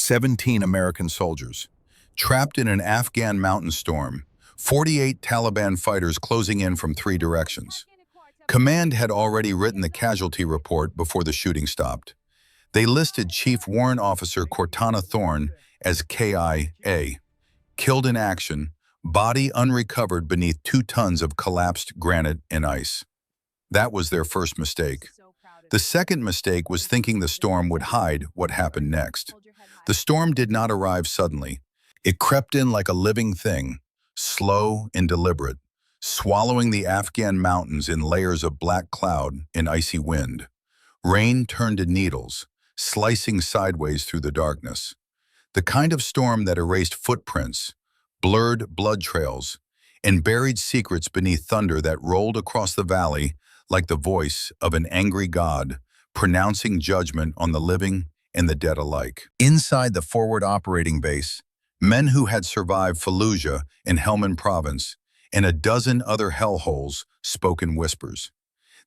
17 American soldiers. Trapped in an Afghan mountain storm, 48 Taliban fighters closing in from 3 directions. Command had already written the casualty report before the shooting stopped. They listed Chief Warrant Officer Cortana Thorne as KIA, killed in action, body unrecovered beneath 2 tons of collapsed granite and ice. That was their first mistake. The second mistake was thinking the storm would hide what happened next. The storm did not arrive suddenly. It crept in like a living thing, slow and deliberate, swallowing the Afghan mountains in layers of black cloud and icy wind. Rain turned to needles, slicing sideways through the darkness. The kind of storm that erased footprints, blurred blood trails, and buried secrets beneath thunder that rolled across the valley like the voice of an angry god, pronouncing judgment on the living and the dead alike. Inside the forward operating base, men who had survived Fallujah in Helmand province and a dozen other hellholes spoke in whispers.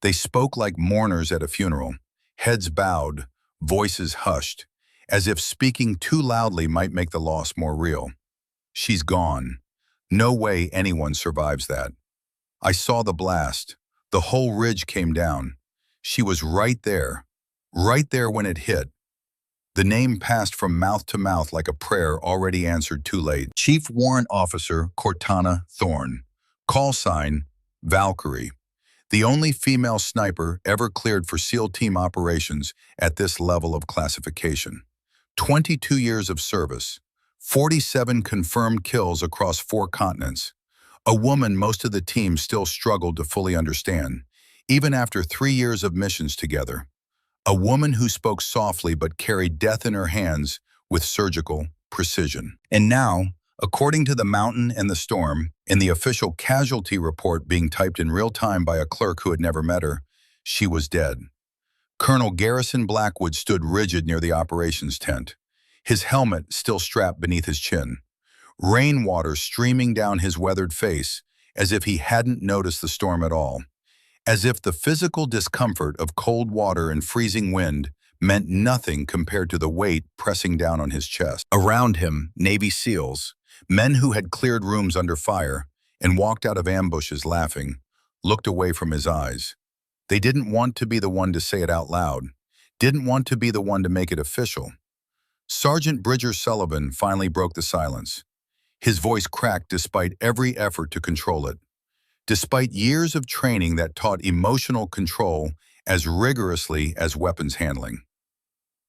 They spoke like mourners at a funeral, heads bowed, voices hushed, as if speaking too loudly might make the loss more real. She's gone. No way anyone survives that. I saw the blast. The whole ridge came down. She was right there when it hit. The name passed from mouth to mouth like a prayer already answered too late. Chief Warrant Officer Cortana Thorne, call sign Valkyrie, the only female sniper ever cleared for SEAL team operations at this level of classification. 22 years of service, 47 confirmed kills across 4 continents. A woman most of the team still struggled to fully understand, even after 3 years of missions together. A woman who spoke softly but carried death in her hands with surgical precision. And now, according to the mountain and the storm, in the official casualty report being typed in real time by a clerk who had never met her, she was dead. Colonel Garrison Blackwood stood rigid near the operations tent, his helmet still strapped beneath his chin, rainwater streaming down his weathered face as if he hadn't noticed the storm at all. As if the physical discomfort of cold water and freezing wind meant nothing compared to the weight pressing down on his chest. Around him, Navy SEALs, men who had cleared rooms under fire and walked out of ambushes laughing, looked away from his eyes. They didn't want to be the one to say it out loud, didn't want to be the one to make it official. Sergeant Bridger Sullivan finally broke the silence. His voice cracked despite every effort to control it. Despite years of training that taught emotional control as rigorously as weapons handling.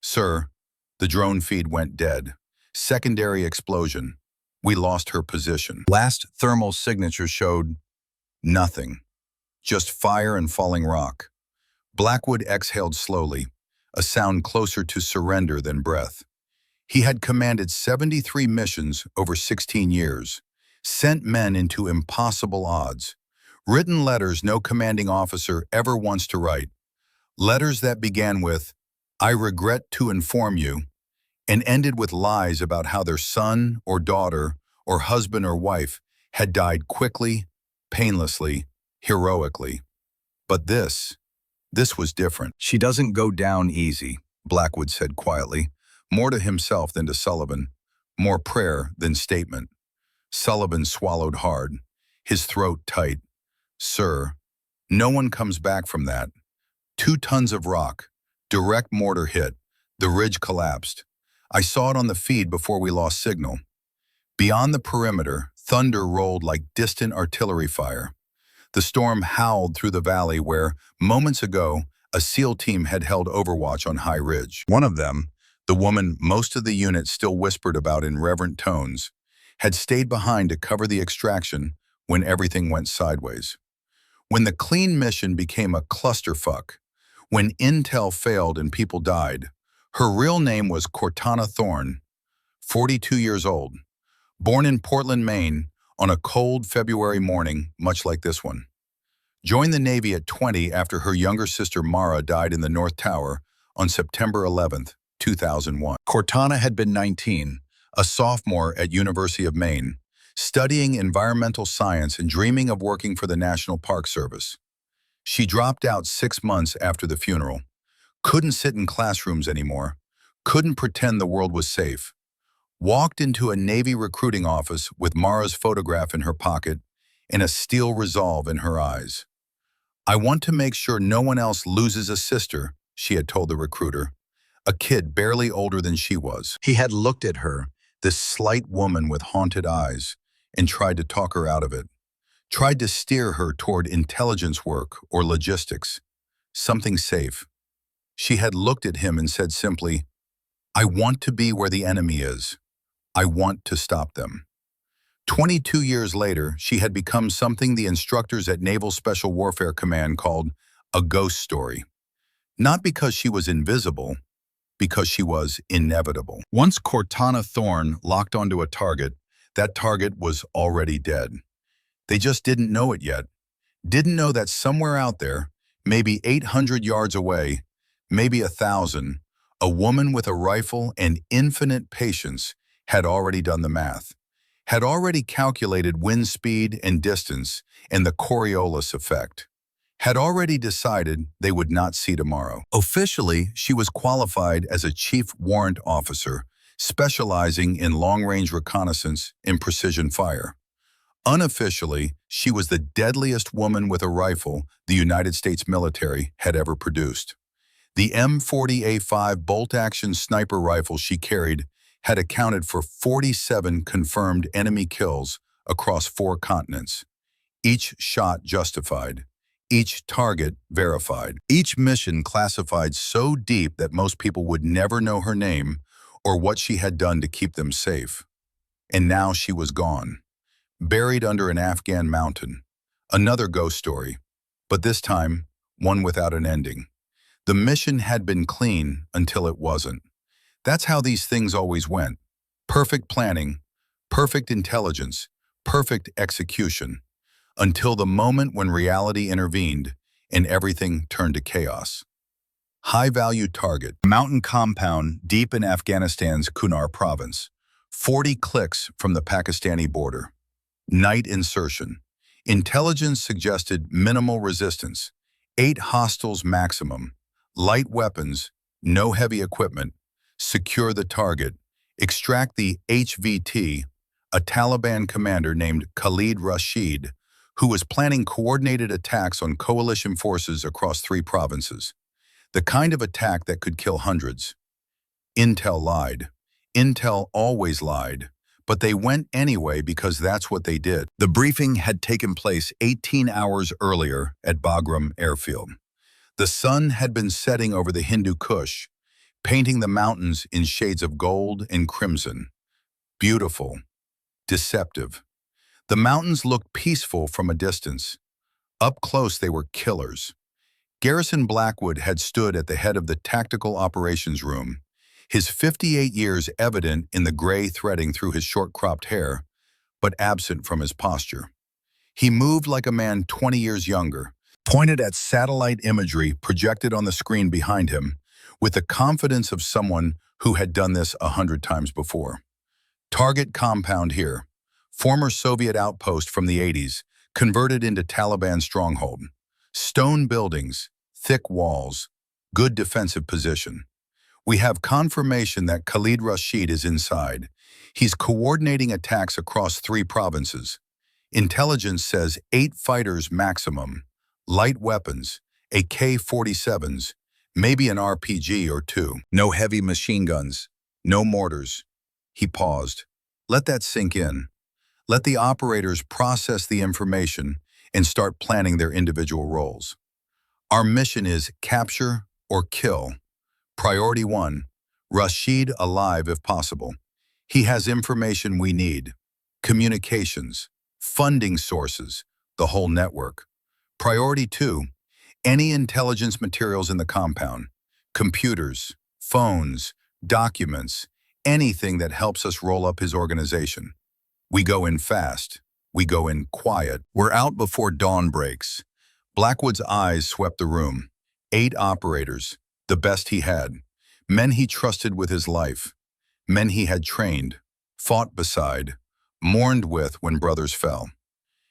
Sir, the drone feed went dead. Secondary explosion. We lost her position. Last thermal signature showed nothing. Just fire and falling rock. Blackwood exhaled slowly, a sound closer to surrender than breath. He had commanded 73 missions over 16 years, sent men into impossible odds, written letters no commanding officer ever wants to write, letters that began with, "I regret to inform you," and ended with lies about how their son or daughter or husband or wife had died quickly, painlessly, heroically. But this was different. "She doesn't go down easy," Blackwood said quietly, more to himself than to Sullivan, more prayer than statement. Sullivan swallowed hard, his throat tight. "Sir, no one comes back from that. 2 tons of rock, direct mortar hit, the ridge collapsed. I saw it on the feed before we lost signal. Beyond the perimeter, thunder rolled like distant artillery fire. The storm howled through the valley where, moments ago, a SEAL team had held overwatch on High Ridge. One of them, the woman most of the unit still whispered about in reverent tones, had stayed behind to cover the extraction when everything went sideways. When the clean mission became a clusterfuck, when intel failed and people died, her real name was Cortana Thorne, 42 years old, born in Portland, Maine, on a cold February morning, much like this one. Joined the Navy at 20 after her younger sister Mara died in the North Tower on September 11th, 2001. Cortana had been 19, a sophomore at University of Maine, studying environmental science and dreaming of working for the National Park Service. She dropped out 6 months after the funeral, couldn't sit in classrooms anymore, couldn't pretend the world was safe. walked into a Navy recruiting office with Mara's photograph in her pocket and a steel resolve in her eyes. "I want to make sure no one else loses a sister," she had told the recruiter, a kid barely older than she was. He had looked at her, this slight woman with haunted eyes, and tried to talk her out of it, tried to steer her toward intelligence work or logistics, something safe. She had looked at him and said simply, "I want to be where the enemy is. I want to stop them." 22 years later, she had become something the instructors at Naval Special Warfare Command called a ghost story. Not because she was invisible, because she was inevitable. Once Cortana Thorne locked onto a target, that target was already dead. They just didn't know it yet. Didn't know that somewhere out there, maybe 800 yards away, maybe 1,000, a woman with a rifle and infinite patience had already done the math, had already calculated wind speed and distance and the Coriolis effect, had already decided they would not see tomorrow. Officially, she was qualified as a chief warrant officer, specializing in long-range reconnaissance and precision fire. Unofficially, she was the deadliest woman with a rifle the United States military had ever produced. The M40A5 bolt-action sniper rifle she carried had accounted for 47 confirmed enemy kills across 4 continents. Each shot justified, each target verified, each mission classified so deep that most people would never know her name or what she had done to keep them safe. And now she was gone, buried under an Afghan mountain. Another ghost story, but this time, one without an ending. The mission had been clean until it wasn't. That's how these things always went. Perfect planning, perfect intelligence, perfect execution, until the moment when reality intervened and everything turned to chaos. High-value target, mountain compound deep in Afghanistan's Kunar province, 40 clicks from the Pakistani border. Night insertion. Intelligence suggested minimal resistance, 8 hostiles maximum, light weapons, no heavy equipment. Secure the target, extract the HVT, a Taliban commander named Khalid Rashid, who was planning coordinated attacks on coalition forces across 3 provinces. The kind of attack that could kill hundreds. Intel lied. Intel always lied, but they went anyway because that's what they did. The briefing had taken place 18 hours earlier at Bagram Airfield. The sun had been setting over the Hindu Kush, painting the mountains in shades of gold and crimson. Beautiful, deceptive. The mountains looked peaceful from a distance. Up close, they were killers. Garrison Blackwood had stood at the head of the tactical operations room, his 58 years evident in the gray threading through his short-cropped hair, but absent from his posture. He moved like a man 20 years younger, pointed at satellite imagery projected on the screen behind him, with the confidence of someone who had done this 100 times before. Target compound here, former Soviet outpost from the 80s, converted into Taliban stronghold. Stone buildings, thick walls, good defensive position. We have confirmation that Khalid Rashid is inside. He's coordinating attacks across 3 provinces. Intelligence says 8 fighters maximum, light weapons, AK-47s, maybe an RPG or 2. No heavy machine guns, no mortars. He paused. Let that sink in. Let the operators process the information and start planning their individual roles. Our mission is capture or kill. Priority 1, Rashid alive if possible. He has information we need. Communications, funding sources, the whole network. Priority 2, any intelligence materials in the compound, computers, phones, documents, anything that helps us roll up his organization. We go in fast. We go in quiet. We're out before dawn breaks. Blackwood's eyes swept the room. 8 operators, the best he had. Men he trusted with his life. Men he had trained, fought beside, mourned with when brothers fell.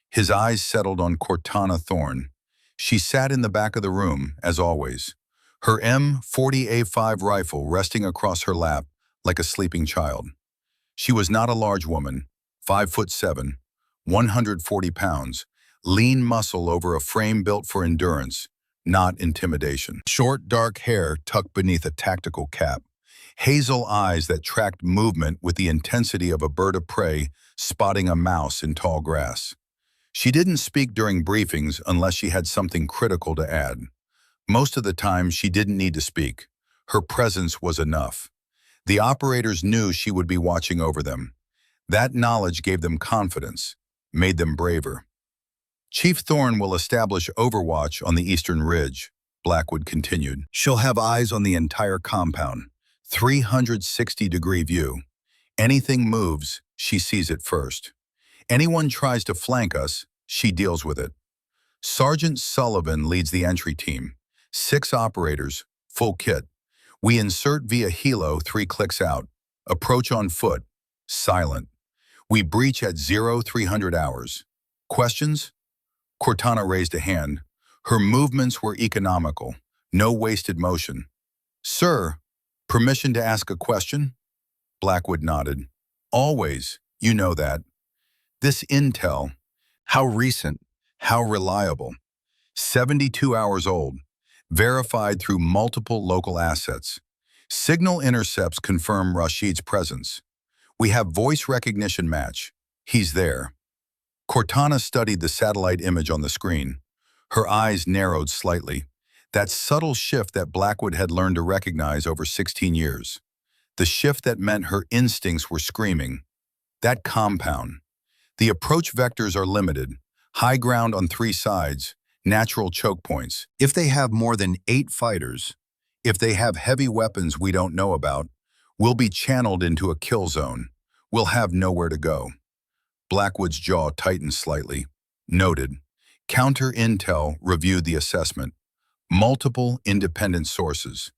His eyes settled on Cortana Thorne. She sat in the back of the room, as always, her M40A5 rifle resting across her lap like a sleeping child. She was not a large woman, 5'7", 140 pounds, lean muscle over a frame built for endurance, not intimidation. Short, dark hair tucked beneath a tactical cap. Hazel eyes that tracked movement with the intensity of a bird of prey spotting a mouse in tall grass. She didn't speak during briefings unless she had something critical to add. Most of the time, she didn't need to speak. Her presence was enough. The operators knew she would be watching over them. That knowledge gave them confidence, made them braver. Chief Thorne will establish overwatch on the eastern ridge, Blackwood continued. She'll have eyes on the entire compound, 360-degree view. Anything moves, she sees it first. Anyone tries to flank us, she deals with it. Sergeant Sullivan leads the entry team. 6 operators, full kit. We insert via helo 3 clicks out. Approach on foot, silent. We breach at 0300 hours. Questions? Cortana raised a hand. Her movements were economical. No wasted motion. Sir, permission to ask a question? Blackwood nodded. Always, you know that. This intel, how recent, how reliable. 72 hours old, verified through multiple local assets. Signal intercepts confirm Rashid's presence. We have voice recognition match. He's there. Cortana studied the satellite image on the screen. Her eyes narrowed slightly. That subtle shift that Blackwood had learned to recognize over 16 years. The shift that meant her instincts were screaming. That compound. The approach vectors are limited. High ground on 3 sides. Natural choke points. If they have more than 8 fighters, if they have heavy weapons we don't know about, we'll be channeled into a kill zone. We'll have nowhere to go. Blackwood's jaw tightened slightly. Noted. Counter Intel reviewed the assessment. Multiple independent sources.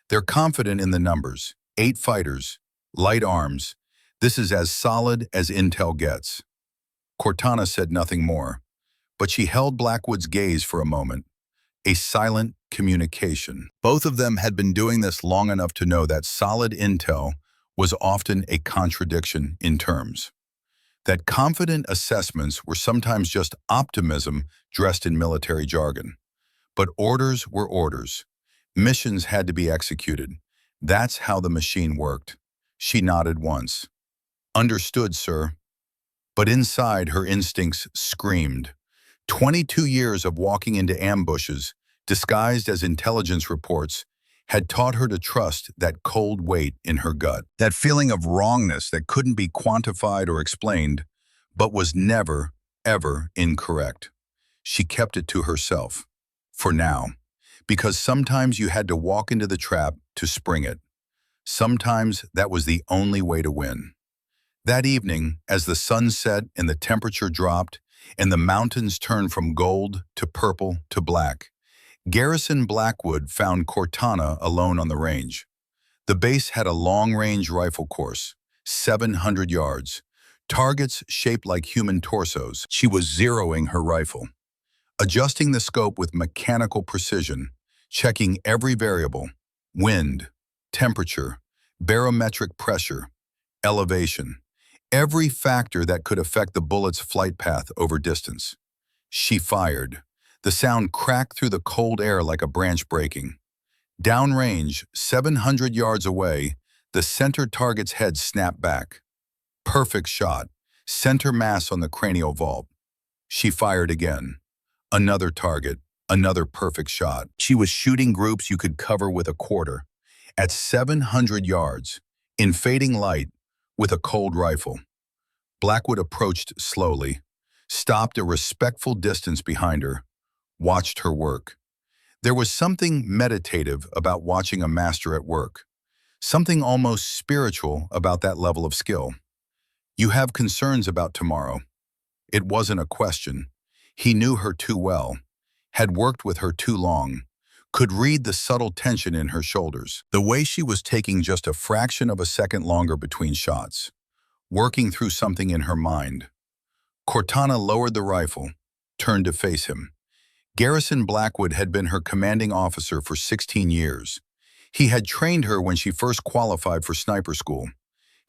They're confident in the numbers. 8 fighters. Light arms. This is as solid as Intel gets. Cortana said nothing more, but she held Blackwood's gaze for a moment. A silent communication. Both of them had been doing this long enough to know that solid intel was often a contradiction in terms. That confident assessments were sometimes just optimism dressed in military jargon. But orders were orders. Missions had to be executed. That's how the machine worked. She nodded once. Understood, sir. But inside, her instincts screamed. 22 years of walking into ambushes, disguised as intelligence reports, had taught her to trust that cold weight in her gut. That feeling of wrongness that couldn't be quantified or explained, but was never, ever incorrect. She kept it to herself. For now. Because sometimes you had to walk into the trap to spring it. Sometimes that was the only way to win. That evening, as the sun set and the temperature dropped, and the mountains turned from gold to purple to black, Garrison Blackwood found Cortana alone on the range. The base had a long-range rifle course, 700 yards, targets shaped like human torsos. She was zeroing her rifle, adjusting the scope with mechanical precision, checking every variable: wind, temperature, barometric pressure, elevation, every factor that could affect the bullet's flight path over distance. She fired. The sound cracked through the cold air like a branch breaking. Downrange, 700 yards away, the center target's head snapped back. Perfect shot, center mass on the cranial vault. She fired again. Another target, another perfect shot. She was shooting groups you could cover with a quarter. At 700 yards, in fading light, with a cold rifle. Blackwood approached slowly, stopped a respectful distance behind her, watched her work. There was something meditative about watching a master at work, something almost spiritual about that level of skill. You have concerns about tomorrow. It wasn't a question. He knew her too well, had worked with her too long, could read the subtle tension in her shoulders, the way she was taking just a fraction of a second longer between shots, working through something in her mind. Cortana lowered the rifle, turned to face him. Garrison Blackwood had been her commanding officer for 16 years. He had trained her when she first qualified for sniper school.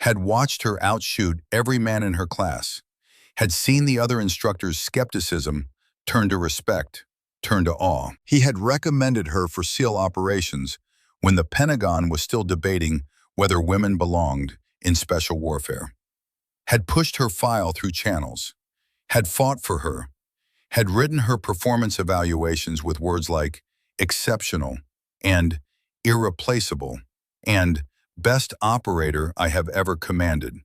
had watched her outshoot every man in her class, had seen the other instructor's skepticism turn to respect, turn to awe. He had recommended her for SEAL operations when the Pentagon was still debating whether women belonged in special warfare, had pushed her file through channels, had fought for her, had written her performance evaluations with words like exceptional and irreplaceable and best operator I have ever commanded.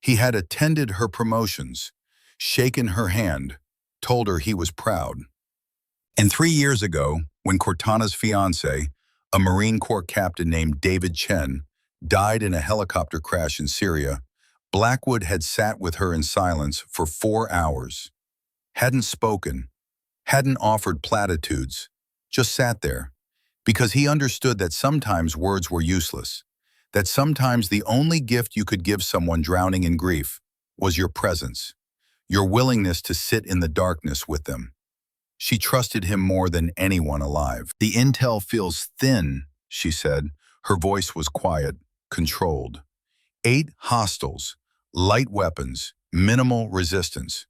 He had attended her promotions, shaken her hand, told her he was proud. And 3 years ago, when Cortana's fiancé, a Marine Corps captain named David Chen, died in a helicopter crash in Syria, Blackwood had sat with her in silence for 4 hours. Hadn't spoken, hadn't offered platitudes, just sat there, because he understood that sometimes words were useless, that sometimes the only gift you could give someone drowning in grief was your presence, your willingness to sit in the darkness with them. She trusted him more than anyone alive. "The intel feels thin," she said. Her voice was quiet, controlled. 8 hostiles, light weapons, minimal resistance.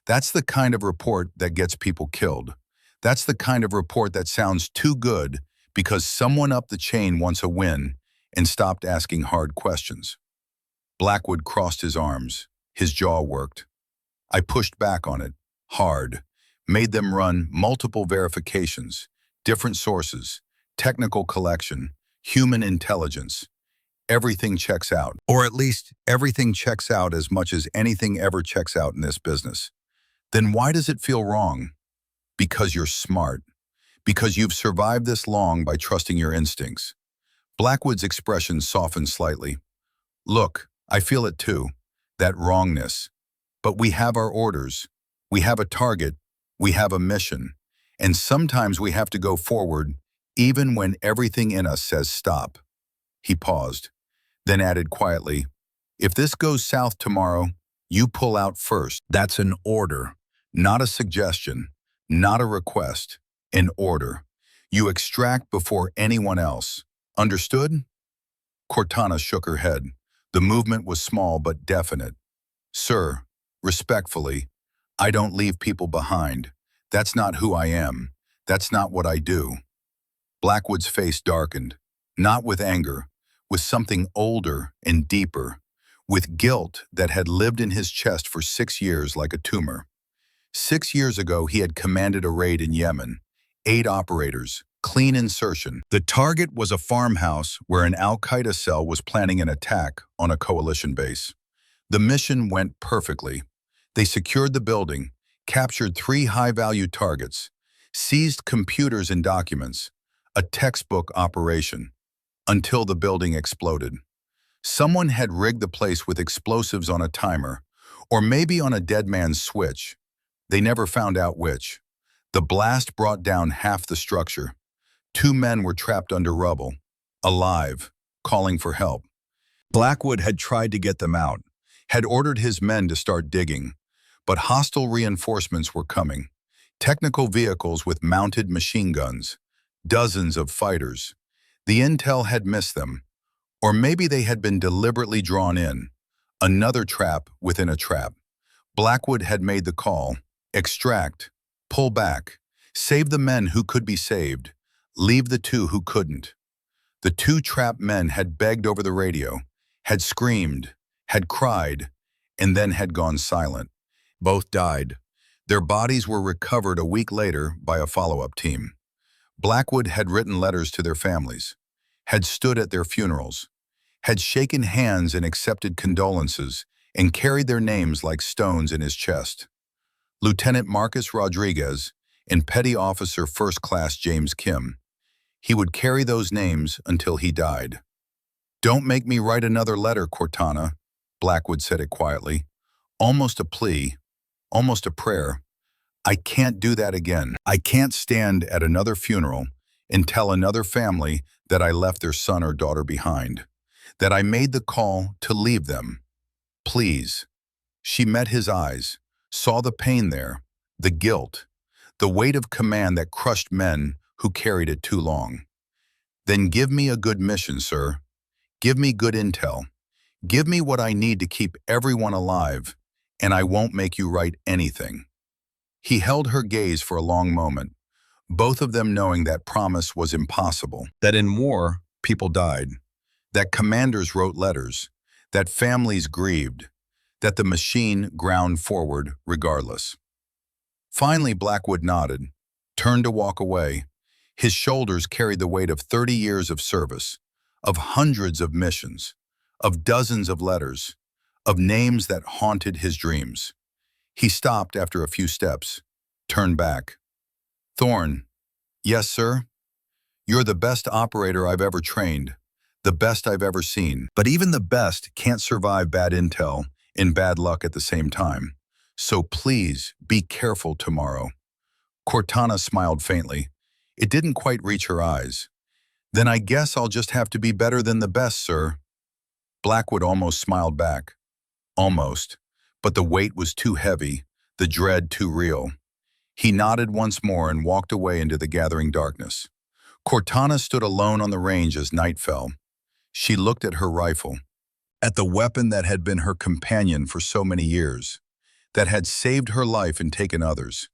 That's the kind of report that gets people killed. That's the kind of report that sounds too good because someone up the chain wants a win and stopped asking hard questions. Blackwood crossed his arms. His jaw worked. I pushed back on it, hard, made them run multiple verifications, different sources, technical collection, human intelligence. Everything checks out, or at least everything checks out as much as anything ever checks out in this business. Then why does it feel wrong? Because you're smart. Because you've survived this long by trusting your instincts. Blackwood's expression softened slightly. Look, I feel it too, that wrongness. But we have our orders. We have a target. We have a mission. And sometimes we have to go forward, even when everything in us says stop. He paused, then added quietly, if this goes south tomorrow, you pull out first. That's an order, not a suggestion, not a request, an order. You extract before anyone else. Understood? Cortana shook her head. The movement was small but definite. Sir, respectfully, I don't leave people behind. That's not who I am. That's not what I do. Blackwood's face darkened, not with anger, with something older and deeper, with guilt that had lived in his chest for 6 years like a tumor. 6 years ago, he had commanded a raid in Yemen. 8 operators, clean insertion. The target was a farmhouse where an al-Qaeda cell was planning an attack on a coalition base. The mission went perfectly. They secured the building, captured 3 high-value targets, seized computers and documents, a textbook operation, until the building exploded. Someone had rigged the place with explosives on a timer, or maybe on a dead man's switch. They never found out which. The blast brought down half the structure. 2 men were trapped under rubble, alive, calling for help. Blackwood had tried to get them out, had ordered his men to start digging, but hostile reinforcements were coming. Technical vehicles with mounted machine guns, dozens of fighters. The intel had missed them, or maybe they had been deliberately drawn in. Another trap within a trap. Blackwood had made the call, extract, pull back, save the men who could be saved, leave the 2 who couldn't. The 2 trapped men had begged over the radio, had screamed, had cried, and then had gone silent. Both died. Their bodies were recovered a week later by a follow-up team. Blackwood had written letters to their families, had stood at their funerals, had shaken hands and accepted condolences, and carried their names like stones in his chest. Lieutenant Marcus Rodriguez and Petty Officer First Class James Kim. He would carry those names until he died. "Don't make me write another letter, Cortana," Blackwood said it quietly, almost a plea, almost a prayer. "I can't do that again. I can't stand at another funeral and tell another family that I left their son or daughter behind, that I made the call to leave them. Please." She met his eyes, saw the pain there, the guilt, the weight of command that crushed men who carried it too long. "Then give me a good mission, sir. Give me good intel. Give me what I need to keep everyone alive, and I won't make you write anything." He held her gaze for a long moment, both of them knowing that promise was impossible. That in war, people died. That commanders wrote letters. That families grieved. That the machine ground forward regardless. Finally, Blackwood nodded, turned to walk away. His shoulders carried the weight of 30 years of service, of hundreds of missions, of dozens of letters, of names that haunted his dreams. He stopped after a few steps, turned back. "Thorne." "Yes, sir?" "You're the best operator I've ever trained, the best I've ever seen. But even the best can't survive bad intel and bad luck at the same time. So please be careful tomorrow." Cortana smiled faintly. It didn't quite reach her eyes. "Then I guess I'll just have to be better than the best, sir." Blackwood almost smiled back. Almost. But the weight was too heavy, the dread too real. He nodded once more and walked away into the gathering darkness. Cortana stood alone on the range as night fell. She looked at her rifle, at the weapon that had been her companion for so many years, that had saved her life and taken others,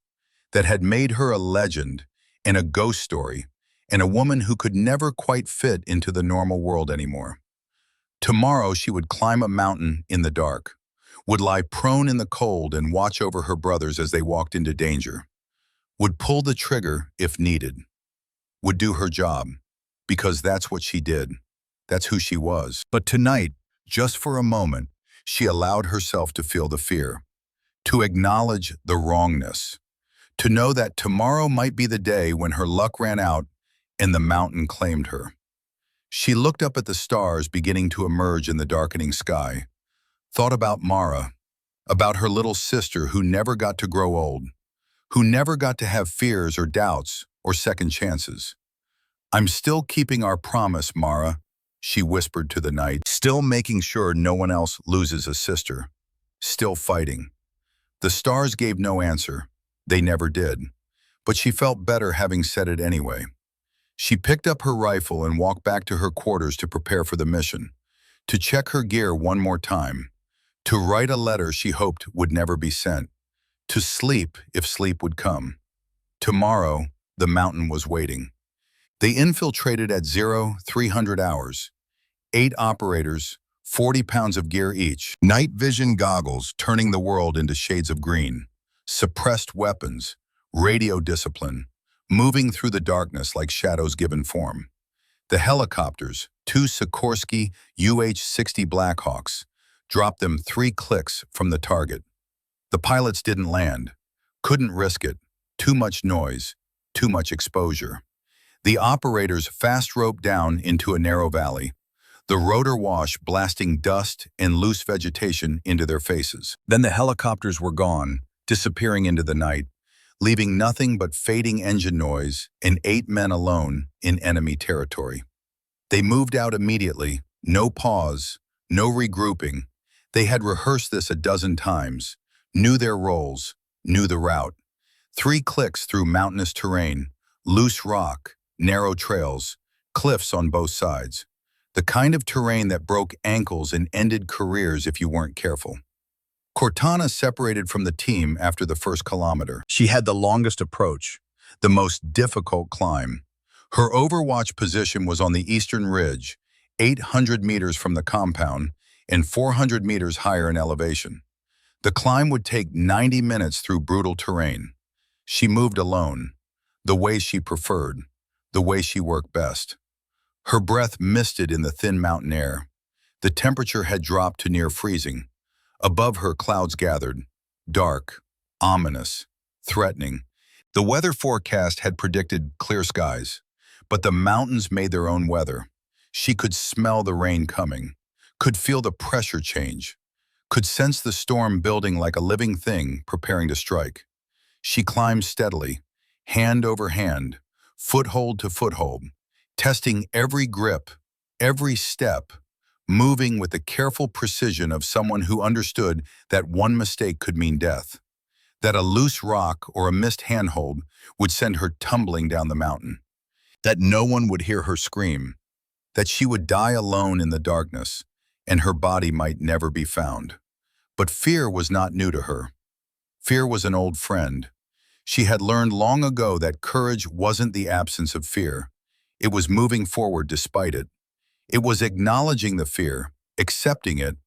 that had made her a legend and a ghost story, and a woman who could never quite fit into the normal world anymore. Tomorrow she would climb a mountain in the dark, would lie prone in the cold and watch over her brothers as they walked into danger, would pull the trigger if needed, would do her job, because that's what she did. That's who she was. But tonight, just for a moment, she allowed herself to feel the fear, to acknowledge the wrongness, to know that tomorrow might be the day when her luck ran out and the mountain claimed her. She looked up at the stars beginning to emerge in the darkening sky, thought about Mara, about her little sister who never got to grow old, who never got to have fears or doubts or second chances. "I'm still keeping our promise, Mara," she whispered to the night, "still making sure no one else loses a sister, still fighting." The stars gave no answer. They never did. But she felt better having said it anyway. She picked up her rifle and walked back to her quarters to prepare for the mission, to check her gear one more time, to write a letter she hoped would never be sent, to sleep if sleep would come. Tomorrow, the mountain was waiting. They infiltrated at 0300 hours. 8 operators, 40 pounds of gear each. Night vision goggles turning the world into shades of green. Suppressed weapons, radio discipline, moving through the darkness like shadows given form. The helicopters, 2 Sikorsky UH-60 Blackhawks, dropped them 3 clicks from the target. The pilots didn't land, couldn't risk it. Too much noise, too much exposure. The operators fast roped down into a narrow valley, the rotor wash blasting dust and loose vegetation into their faces. Then the helicopters were gone, disappearing into the night, leaving nothing but fading engine noise and 8 men alone in enemy territory. They moved out immediately, no pause, no regrouping. They had rehearsed this a dozen times, knew their roles, knew the route. 3 clicks through mountainous terrain, loose rock, narrow trails, cliffs on both sides. The kind of terrain that broke ankles and ended careers if you weren't careful. Cortana separated from the team after the first kilometer. She had the longest approach, the most difficult climb. Her overwatch position was on the eastern ridge, 800 meters from the compound and 400 meters higher in elevation. The climb would take 90 minutes through brutal terrain. She moved alone, the way she preferred, the way she worked best. Her breath misted in the thin mountain air. The temperature had dropped to near freezing. Above her, clouds gathered, dark, ominous, threatening. The weather forecast had predicted clear skies, but the mountains made their own weather. She could smell the rain coming, could feel the pressure change, could sense the storm building like a living thing preparing to strike. She climbed steadily, hand over hand, foothold to foothold, testing every grip, every step, moving with the careful precision of someone who understood that one mistake could mean death, that a loose rock or a missed handhold would send her tumbling down the mountain, that no one would hear her scream, that she would die alone in the darkness, and her body might never be found. But fear was not new to her. Fear was an old friend. She had learned long ago that courage wasn't the absence of fear. It was moving forward despite it. It was acknowledging the fear, accepting it,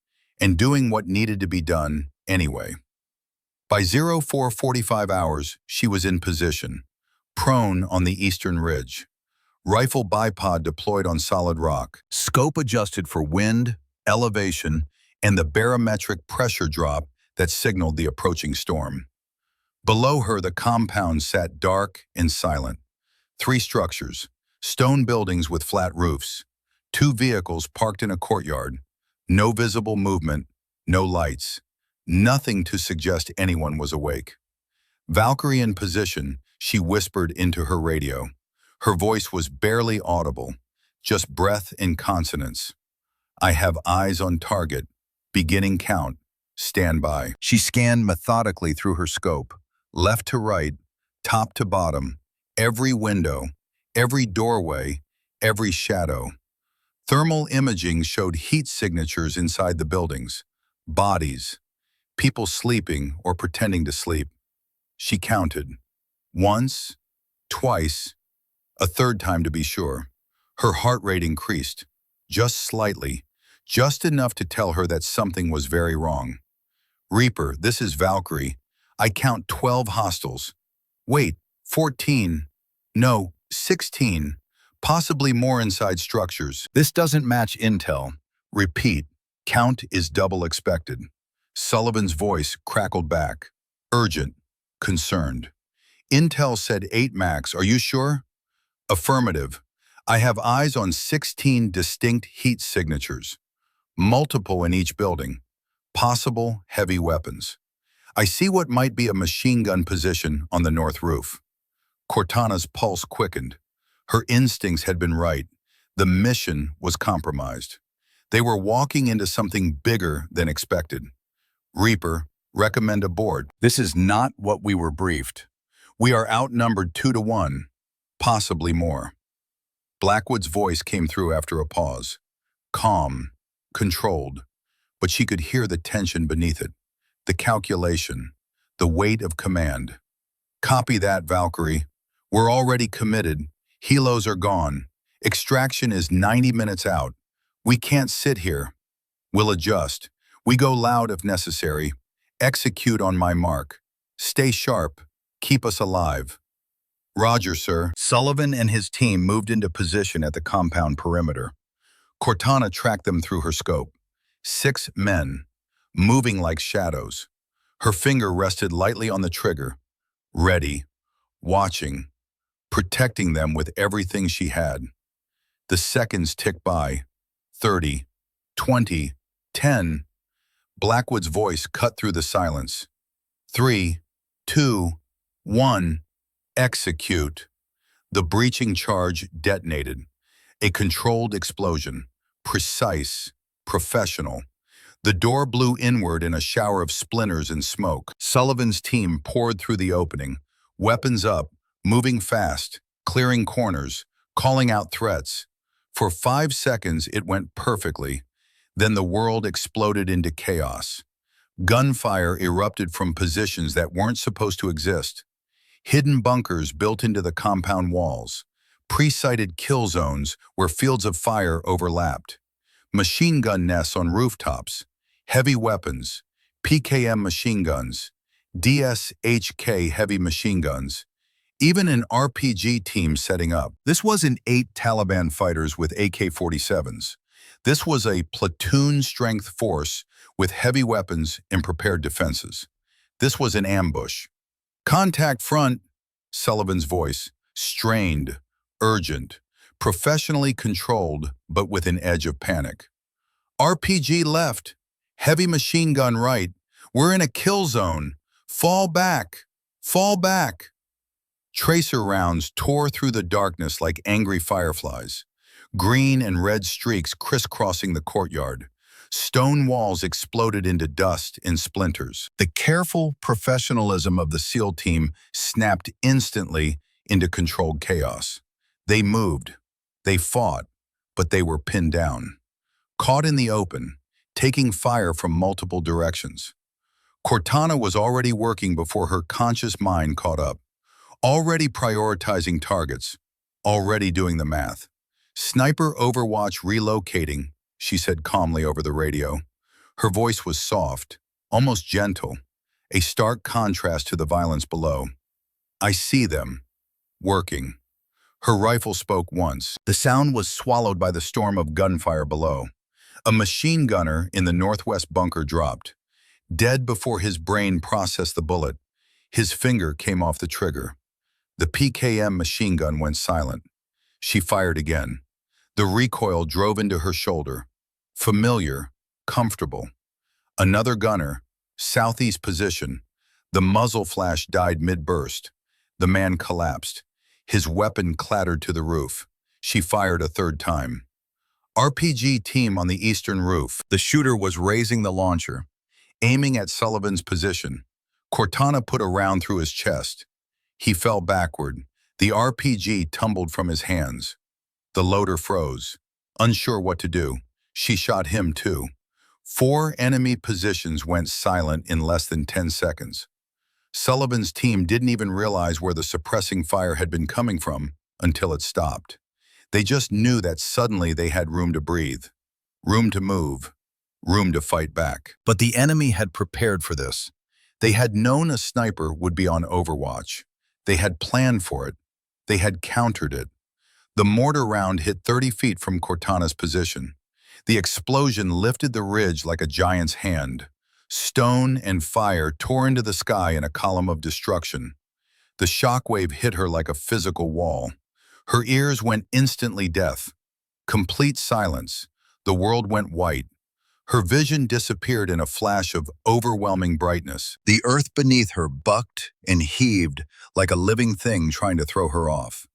and doing what needed to be done anyway. By 0445 hours, she was in position, prone on the eastern ridge. Rifle bipod deployed on solid rock, scope adjusted for wind, elevation, and the barometric pressure drop that signaled the approaching storm. Below her, the compound sat dark and silent. 3 structures, stone buildings with flat roofs, 2 vehicles parked in a courtyard, no visible movement, no lights, nothing to suggest anyone was awake. Valkyrie in position, she whispered into her radio. Her voice was barely audible, just breath and consonants. I have eyes on target. Beginning count. Stand by. She scanned methodically through her scope, left to right, top to bottom, every window, every doorway, every shadow. Thermal imaging showed heat signatures inside the buildings, bodies, people sleeping or pretending to sleep. She counted. Once, twice, a third time to be sure. Her heart rate increased, just slightly, just enough to tell her that something was very wrong. Reaper, this is Valkyrie. I count 12 hostiles. Wait, 14. No, 16. Possibly more inside structures. This doesn't match intel. Repeat, count is double expected. Sullivan's voice crackled back. Urgent, concerned. Intel said 8 max, are you sure? Affirmative. I have eyes on 16 distinct heat signatures. Multiple in each building. Possible heavy weapons. I see what might be a machine gun position on the north roof. Cortana's pulse quickened. Her instincts had been right. The mission was compromised. They were walking into something bigger than expected. Reaper, recommend a board. This is not what we were briefed. We are outnumbered 2 to 1, possibly more. Blackwood's voice came through after a pause. Calm, controlled, but she could hear the tension beneath it, the calculation, the weight of command. Copy that, Valkyrie. We're already committed. Helos are gone. Extraction is 90 minutes out. We can't sit here. We'll adjust. We go loud if necessary. Execute on my mark. Stay sharp. Keep us alive. Roger, sir. Sullivan and his team moved into position at the compound perimeter. Cortana tracked them through her scope. 6 men, moving like shadows. Her finger rested lightly on the trigger, ready, watching, protecting them with everything she had. The seconds ticked by. 30, 20, 10. Blackwood's voice cut through the silence. 3, 2, 1. Execute. The breaching charge detonated. A controlled explosion. Precise. Professional. The door blew inward in a shower of splinters and smoke. Sullivan's team poured through the opening, weapons up, moving fast, clearing corners, calling out threats. For 5 seconds, it went perfectly. Then the world exploded into chaos. Gunfire erupted from positions that weren't supposed to exist. Hidden bunkers built into the compound walls. Pre-sighted kill zones where fields of fire overlapped. Machine gun nests on rooftops. Heavy weapons. PKM machine guns. DSHK heavy machine guns. Even an RPG team setting up. This wasn't 8 Taliban fighters with AK-47s. This was a platoon-strength force with heavy weapons and prepared defenses. This was an ambush. Contact front, Sullivan's voice, strained, urgent, professionally controlled, but with an edge of panic. RPG left, heavy machine gun right. We're in a kill zone. Fall back, fall back. Tracer rounds tore through the darkness like angry fireflies. Green and red streaks crisscrossing the courtyard. Stone walls exploded into dust and splinters. The careful professionalism of the SEAL team snapped instantly into controlled chaos. They moved, they fought, but they were pinned down. Caught in the open, taking fire from multiple directions. Cortana was already working before her conscious mind caught up, already prioritizing targets, already doing the math. "Sniper Overwatch relocating," she said calmly over the radio. Her voice was soft, almost gentle, a stark contrast to the violence below. "I see them, working." Her rifle spoke once. The sound was swallowed by the storm of gunfire below. A machine gunner in the northwest bunker dropped. Dead before his brain processed the bullet, his finger came off the trigger. The PKM machine gun went silent. She fired again. The recoil drove into her shoulder. Familiar, comfortable. Another gunner, southeast position. The muzzle flash died mid-burst. The man collapsed. His weapon clattered to the roof. She fired a third time. RPG team on the eastern roof. The shooter was raising the launcher, aiming at Sullivan's position. Cortana put a round through his chest. He fell backward. The RPG tumbled from his hands. The loader froze. Unsure what to do, she shot him too. 4 enemy positions went silent in less than 10 seconds. Sullivan's team didn't even realize where the suppressing fire had been coming from until it stopped. They just knew that suddenly they had room to breathe, room to move, room to fight back. But the enemy had prepared for this. They had known a sniper would be on Overwatch. They had planned for it. They had countered it. The mortar round hit 30 feet from Cortana's position. The explosion lifted the ridge like a giant's hand. Stone and fire tore into the sky in a column of destruction. The shockwave hit her like a physical wall. Her ears went instantly deaf. Complete silence. The world went white. Her vision disappeared in a flash of overwhelming brightness. The earth beneath her bucked and heaved like a living thing trying to throw her off.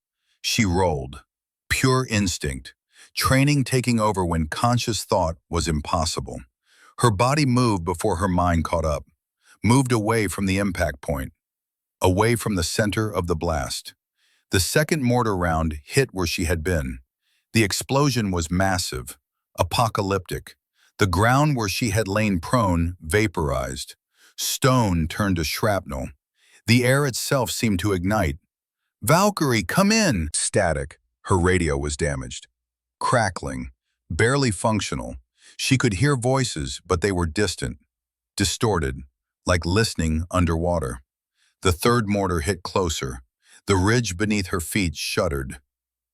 She rolled. Pure instinct. Training taking over when conscious thought was impossible. Her body moved before her mind caught up. Moved away from the impact point. Away from the center of the blast. The second mortar round hit where she had been. The explosion was massive, apocalyptic. The ground where she had lain prone vaporized. Stone turned to shrapnel. The air itself seemed to ignite. "Valkyrie, come in!" Static. Her radio was damaged. Crackling. Barely functional. She could hear voices, but they were distant. Distorted. Like listening underwater. The third mortar hit closer. The ridge beneath her feet shuddered.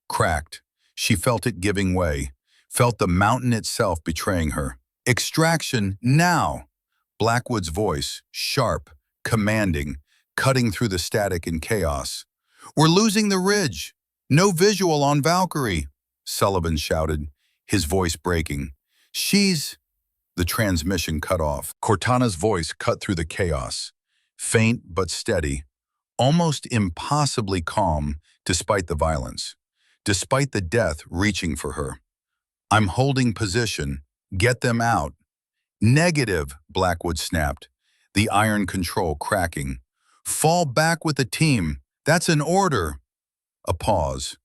Cracked. She felt it giving way. Felt the mountain itself betraying her. "Extraction, now!" Blackwood's voice, sharp, commanding, cutting through the static and chaos. "We're losing the ridge. No visual on Valkyrie," Sullivan shouted, his voice breaking. "She's..." The transmission cut off. Cortana's voice cut through the chaos. Faint but steady. Almost impossibly calm despite the violence. Despite the death reaching for her. "I'm holding position. Get them out." "Negative," Blackwood snapped, the iron control cracking. "Fall back with the team. That's an order." A pause.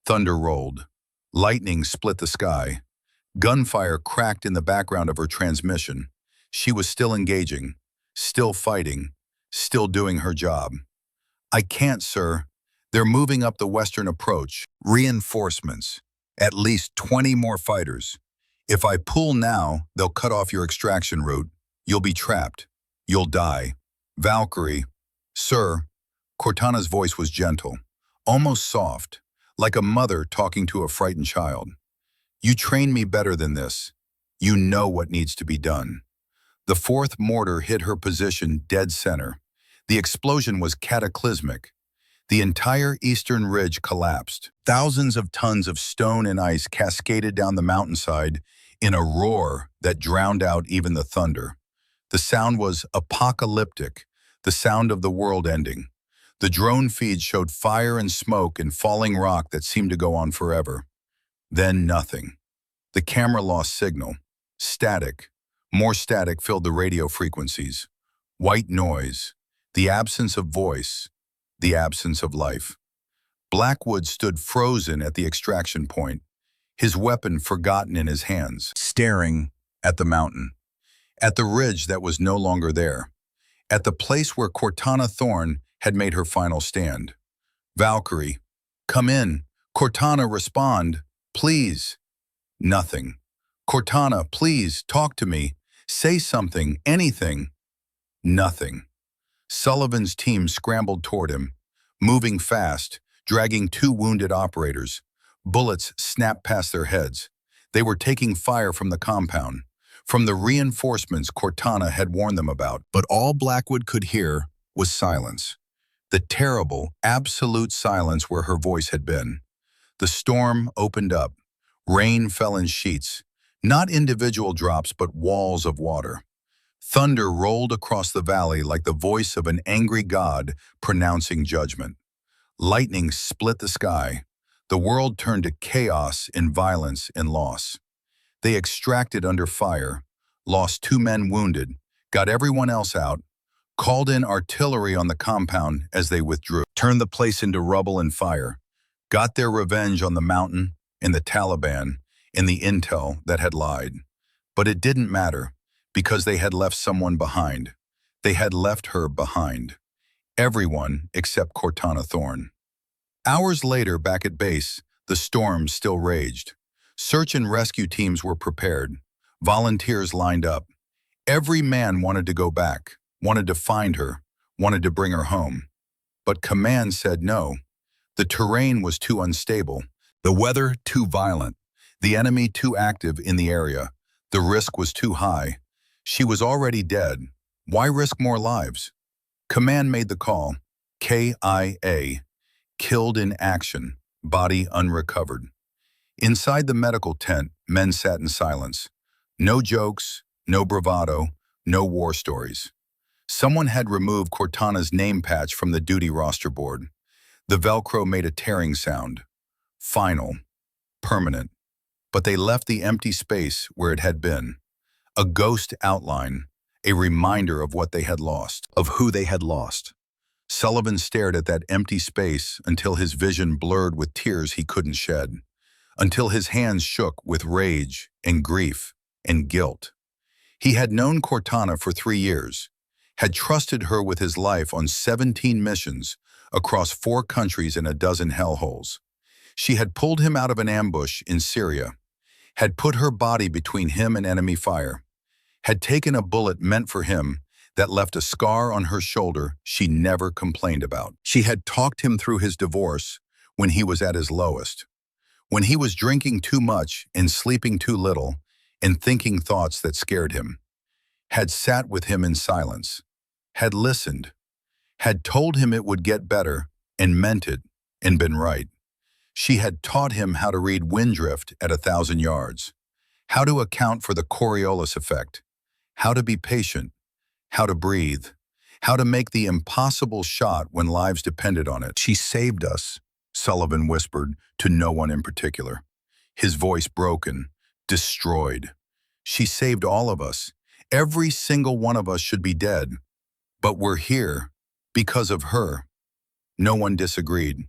Thunder rolled. Lightning split the sky. Gunfire cracked in the background of her transmission. She was still engaging, still fighting, still doing her job. "I can't, sir. They're moving up the western approach. Reinforcements. At least 20 more fighters. If I pull now, they'll cut off your extraction route. You'll be trapped. You'll die. Valkyrie." "Sir." Cortana's voice was gentle, almost soft, like a mother talking to a frightened child. "You trained me better than this. You know what needs to be done." The fourth mortar hit her position dead center. The explosion was cataclysmic. The entire eastern ridge collapsed. Thousands of tons of stone and ice cascaded down the mountainside in a roar that drowned out even the thunder. The sound was apocalyptic, the sound of the world ending. The drone feed showed fire and smoke and falling rock that seemed to go on forever. Then nothing. The camera lost signal. Static. More static filled the radio frequencies. White noise. The absence of voice. The absence of life. Blackwood stood frozen at the extraction point, his weapon forgotten in his hands, staring at the mountain, at the ridge that was no longer there, at the place where Cortana Thorne had made her final stand. Valkyrie, come in. Cortana, respond. Please. Nothing. Cortana, please, talk to me. Say something, anything. Nothing. Sullivan's team scrambled toward him, moving fast, dragging two wounded operators. Bullets snapped past their heads. They were taking fire from the compound, from the reinforcements Cortana had warned them about. But all Blackwood could hear was silence. The terrible, absolute silence where her voice had been. The storm opened up. Rain fell in sheets, not individual drops but walls of water. Thunder rolled across the valley like the voice of an angry god pronouncing judgment. Lightning split the sky. The world turned to chaos in violence and loss. They extracted under fire, lost 2 men wounded, got everyone else out, called in artillery on the compound as they withdrew, turned the place into rubble and fire, got their revenge on the mountain, in the Taliban, in the intel that had lied. But it didn't matter, because they had left someone behind. They had left her behind. Everyone except Cortana Thorne. Hours later, back at base, the storm still raged. Search and rescue teams were prepared. Volunteers lined up. Every man wanted to go back, wanted to find her, wanted to bring her home. But command said no. The terrain was too unstable, the weather too violent, the enemy too active in the area. The risk was too high. She was already dead. Why risk more lives? Command made the call. KIA. Killed in action. Body unrecovered. Inside the medical tent, men sat in silence. No jokes, no bravado, no war stories. Someone had removed Cortana's name patch from the duty roster board. The Velcro made a tearing sound. Final. Permanent. But they left the empty space where it had been. A ghost outline, a reminder of what they had lost, of who they had lost. Sullivan stared at that empty space until his vision blurred with tears he couldn't shed, until his hands shook with rage and grief and guilt. He had known Cortana for 3 years, had trusted her with his life on 17 missions across 4 countries and a dozen hellholes. She had pulled him out of an ambush in Syria, had put her body between him and enemy fire, had taken a bullet meant for him that left a scar on her shoulder she never complained about. She had talked him through his divorce when he was at his lowest, when he was drinking too much and sleeping too little and thinking thoughts that scared him, had sat with him in silence, had listened, had told him it would get better and meant it and been right. She had taught him how to read wind drift at 1,000 yards, how to account for the Coriolis effect, how to be patient, how to breathe, how to make the impossible shot when lives depended on it. She saved us, Sullivan whispered to no one in particular, his voice broken, destroyed. She saved all of us. Every single one of us should be dead. But we're here because of her. No one disagreed,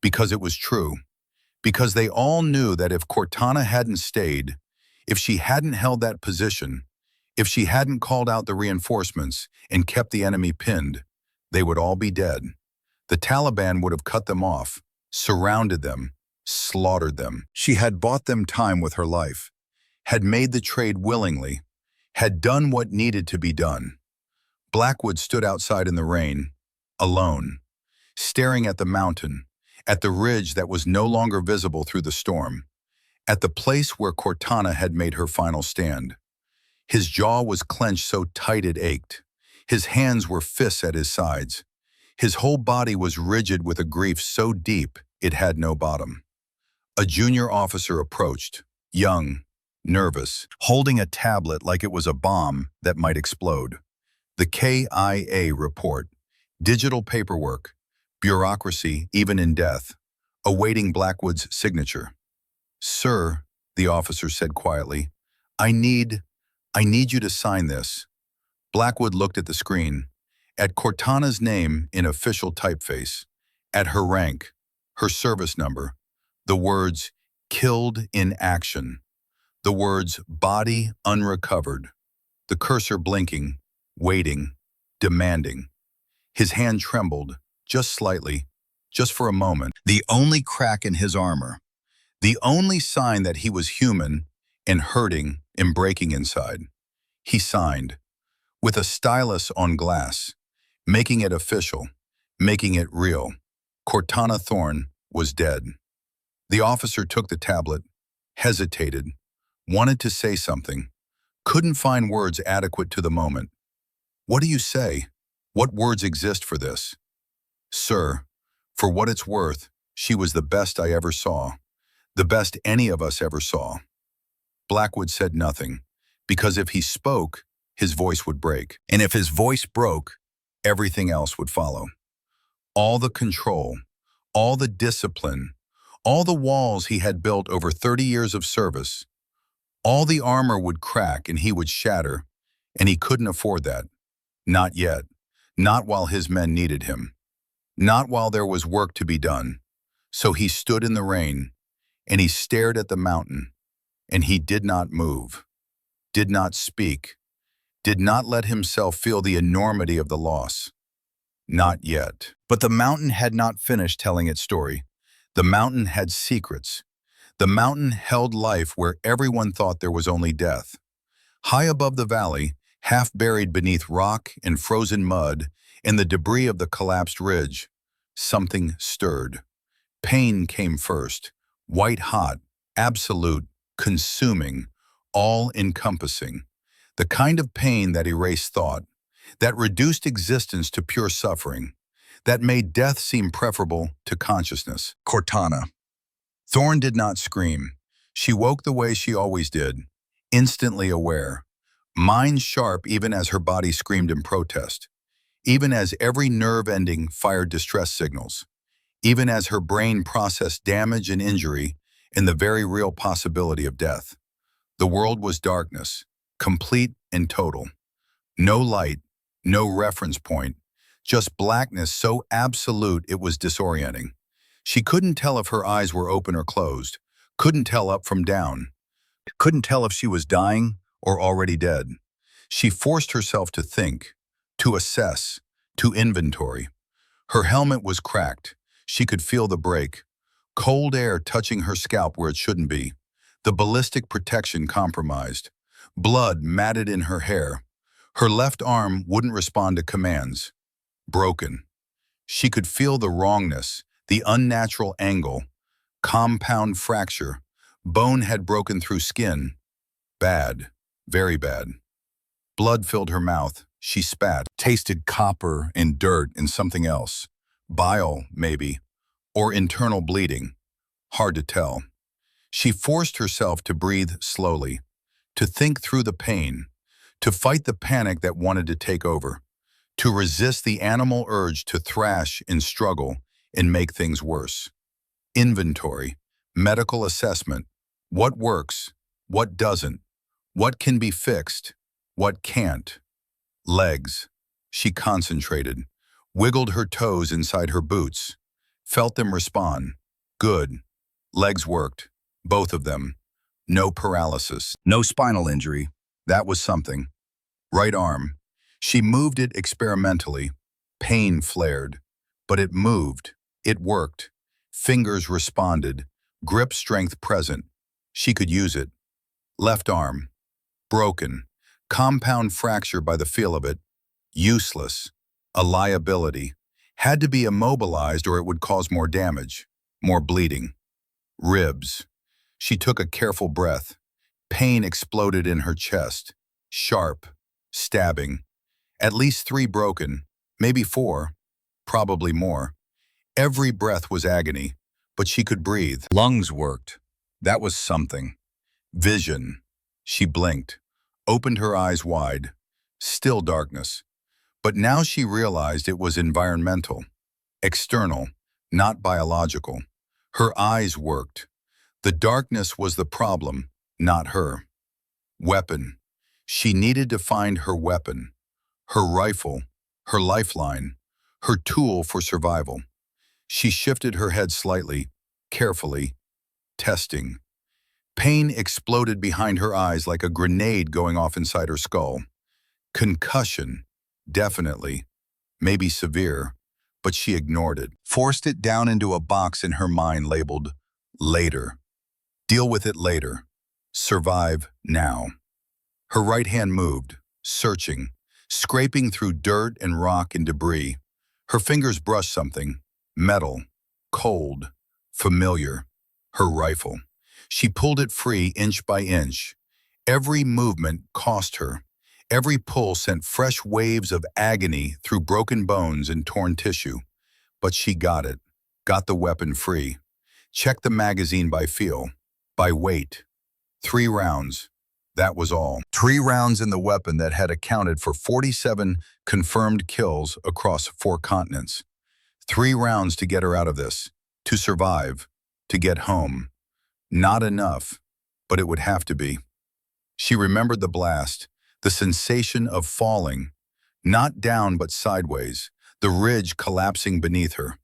because it was true. Because they all knew that if Cortana hadn't stayed, if she hadn't held that position, if she hadn't called out the reinforcements and kept the enemy pinned, they would all be dead. The Taliban would have cut them off, surrounded them, slaughtered them. She had bought them time with her life, had made the trade willingly, had done what needed to be done. Blackwood stood outside in the rain, alone, staring at the mountain, at the ridge that was no longer visible through the storm, at the place where Cortana had made her final stand. His jaw was clenched so tight it ached. His hands were fists at his sides. His whole body was rigid with a grief so deep it had no bottom. A junior officer approached, young, nervous, holding a tablet like it was a bomb that might explode. The KIA report, digital paperwork, bureaucracy even in death, awaiting Blackwood's signature. "Sir," the officer said quietly, I need you to sign this." Blackwood looked at the screen, at Cortana's name in official typeface, at her rank, her service number, the words, "Killed in action." The words body unrecovered, the cursor blinking, waiting, demanding. His hand trembled, just slightly, just for a moment. The only crack in his armor, the only sign that he was human and hurting and breaking inside. He signed, with a stylus on glass, making it official, making it real. Cortana Thorne was dead. The officer took the tablet, hesitated, wanted to say something, couldn't find words adequate to the moment. What do you say? What words exist for this? Sir, for what it's worth, she was the best I ever saw, the best any of us ever saw. Blackwood said nothing, because if he spoke, his voice would break. And if his voice broke, everything else would follow. All the control, all the discipline, all the walls he had built over 30 years of service, all the armor would crack and he would shatter, and he couldn't afford that. Not yet. Not while his men needed him. Not while there was work to be done. So he stood in the rain, and he stared at the mountain, and he did not move, did not speak, did not let himself feel the enormity of the loss. Not yet. But the mountain had not finished telling its story. The mountain had secrets. The mountain held life where everyone thought there was only death. High above the valley, half buried beneath rock and frozen mud and the debris of the collapsed ridge, something stirred. Pain came first, white-hot, absolute, consuming, all-encompassing. The kind of pain that erased thought, that reduced existence to pure suffering, that made death seem preferable to consciousness. Cortana. Thorne did not scream. She woke the way she always did, instantly aware, mind sharp even as her body screamed in protest, even as every nerve ending fired distress signals, even as her brain processed damage and injury and the very real possibility of death. The world was darkness, complete and total. No light, no reference point, just blackness so absolute it was disorienting. She couldn't tell if her eyes were open or closed, couldn't tell up from down, couldn't tell if she was dying or already dead. She forced herself to think, to assess, to inventory. Her helmet was cracked. She could feel the break. Cold air touching her scalp where it shouldn't be. The ballistic protection compromised. Blood matted in her hair. Her left arm wouldn't respond to commands. Broken. She could feel the wrongness, the unnatural angle. Compound fracture. Bone had broken through skin. Bad. Very bad. Blood filled her mouth. She spat, tasted copper and dirt and something else. Bile, maybe, or internal bleeding. Hard to tell. She forced herself to breathe slowly, to think through the pain, to fight the panic that wanted to take over, to resist the animal urge to thrash and struggle and make things worse. Inventory, medical assessment, what works, what doesn't, what can be fixed, what can't. Legs. She concentrated, wiggled her toes inside her boots, felt them respond. Good. Legs worked. Both of them. No paralysis. No spinal injury. That was something. Right arm. She moved it experimentally. Pain flared. But it moved. It worked. Fingers responded. Grip strength present. She could use it. Left arm. Broken. Compound fracture by the feel of it. Useless. A liability. Had to be immobilized or it would cause more damage. More bleeding. Ribs. She took a careful breath. Pain exploded in her chest. Sharp. Stabbing. At least 3 broken. Maybe 4. Probably more. Every breath was agony, but she could breathe. Lungs worked. That was something. Vision. She blinked. Opened her eyes wide. Still darkness. But now she realized it was environmental. External, not biological. Her eyes worked. The darkness was the problem, not her. Weapon. She needed to find her weapon. Her rifle, her lifeline, her tool for survival. She shifted her head slightly, carefully, testing. Pain exploded behind her eyes like a grenade going off inside her skull. Concussion, definitely, maybe severe, but she ignored it. Forced it down into a box in her mind labeled later. Deal with it later. Survive now. Her right hand moved, searching, scraping through dirt and rock and debris. Her fingers brushed something, metal, cold, familiar. Her rifle. She pulled it free inch by inch. Every movement cost her. Every pull sent fresh waves of agony through broken bones and torn tissue. But she got it, got the weapon free. Checked the magazine by feel, by weight. 3 rounds. That was all. 3 rounds in the weapon that had accounted for 47 confirmed kills across 4 continents. 3 rounds to get her out of this, to survive, to get home. Not enough, but it would have to be. She remembered the blast, the sensation of falling, not down but sideways, the ridge collapsing beneath her,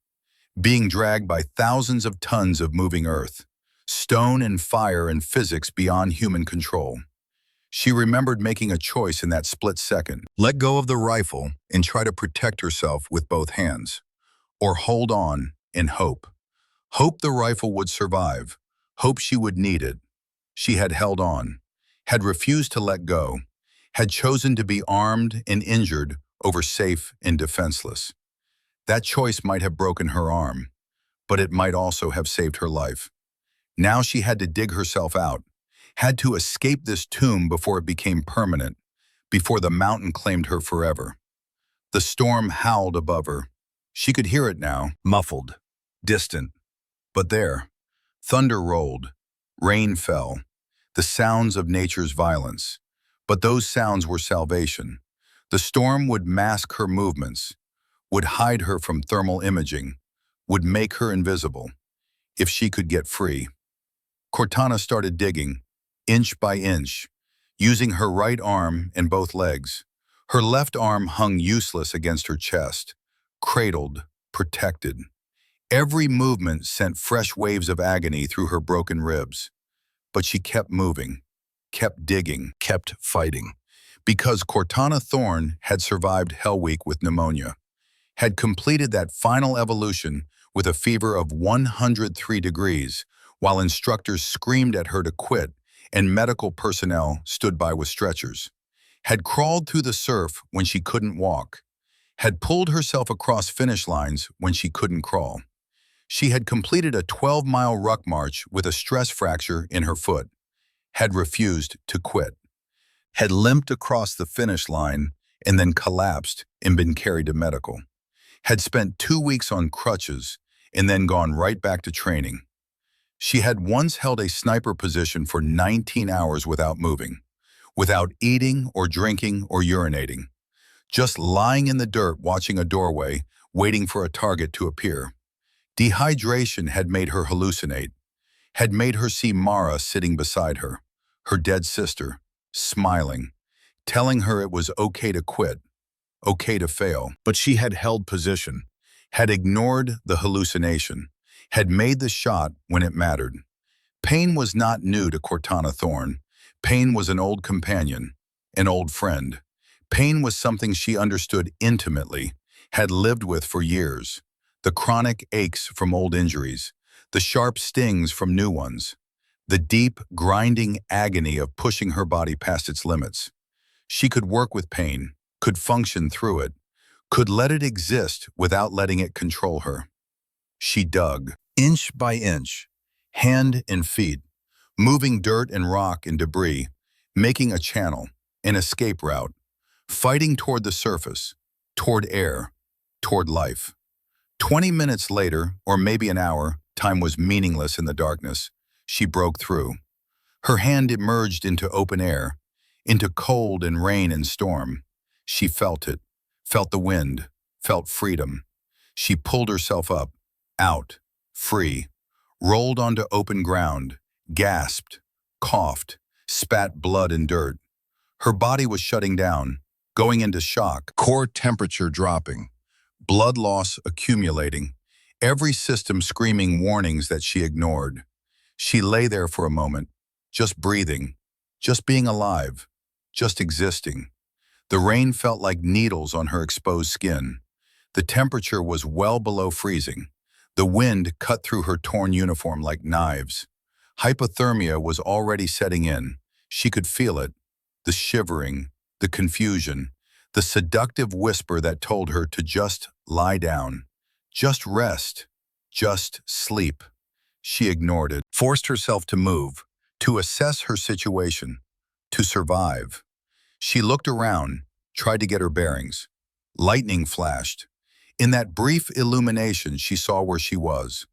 being dragged by thousands of tons of moving earth, stone and fire and physics beyond human control. She remembered making a choice in that split second. Let go of the rifle and try to protect herself with both hands. Or hold on and hope. Hope the rifle would survive. Hope she would need it. She had held on, had refused to let go, had chosen to be armed and injured over safe and defenseless. That choice might have broken her arm, but it might also have saved her life. Now she had to dig herself out, had to escape this tomb before it became permanent, before the mountain claimed her forever. The storm howled above her. She could hear it now, muffled, distant. But there, thunder rolled, rain fell, the sounds of nature's violence. But those sounds were salvation. The storm would mask her movements, would hide her from thermal imaging, would make her invisible, if she could get free. Cortana started digging, inch by inch, using her right arm and both legs. Her left arm hung useless against her chest, cradled, protected. Every movement sent fresh waves of agony through her broken ribs. But she kept moving, kept digging, kept fighting. Because Cortana Thorne had survived Hell Week with pneumonia, had completed that final evolution with a fever of 103 degrees, while instructors screamed at her to quit and medical personnel stood by with stretchers, had crawled through the surf when she couldn't walk, had pulled herself across finish lines when she couldn't crawl. She had completed a 12-mile ruck march with a stress fracture in her foot, had refused to quit, had limped across the finish line and then collapsed and been carried to medical, had spent 2 weeks on crutches and then gone right back to training. She had once held a sniper position for 19 hours without moving, without eating or drinking or urinating, just lying in the dirt watching a doorway, waiting for a target to appear. Dehydration had made her hallucinate, had made her see Mara sitting beside her, her dead sister, smiling, telling her it was okay to quit, okay to fail. But she had held position, had ignored the hallucination, had made the shot when it mattered. Pain was not new to Cortana Thorne. Pain was an old companion, an old friend. Pain was something she understood intimately, had lived with for years. The chronic aches from old injuries, the sharp stings from new ones, the deep, grinding agony of pushing her body past its limits. She could work with pain, could function through it, could let it exist without letting it control her. She dug, inch by inch, hand and feet, moving dirt and rock and debris, making a channel, an escape route, fighting toward the surface, toward air, toward life. 20 minutes later, or maybe an hour, time was meaningless in the darkness, she broke through. Her hand emerged into open air, into cold and rain and storm. She felt it, felt the wind, felt freedom. She pulled herself up, out, free, rolled onto open ground, gasped, coughed, spat blood and dirt. Her body was shutting down, going into shock, core temperature dropping, blood loss accumulating, every system screaming warnings that she ignored. She lay there for a moment, just breathing, just being alive, just existing. The rain felt like needles on her exposed skin. The temperature was well below freezing. The wind cut through her torn uniform like knives. Hypothermia was already setting in. She could feel it, the shivering, the confusion, the seductive whisper that told her to just lie down, just rest, just sleep. She ignored it, forced herself to move, to assess her situation, to survive. She looked around, tried to get her bearings. Lightning flashed. In that brief illumination, she saw where she was,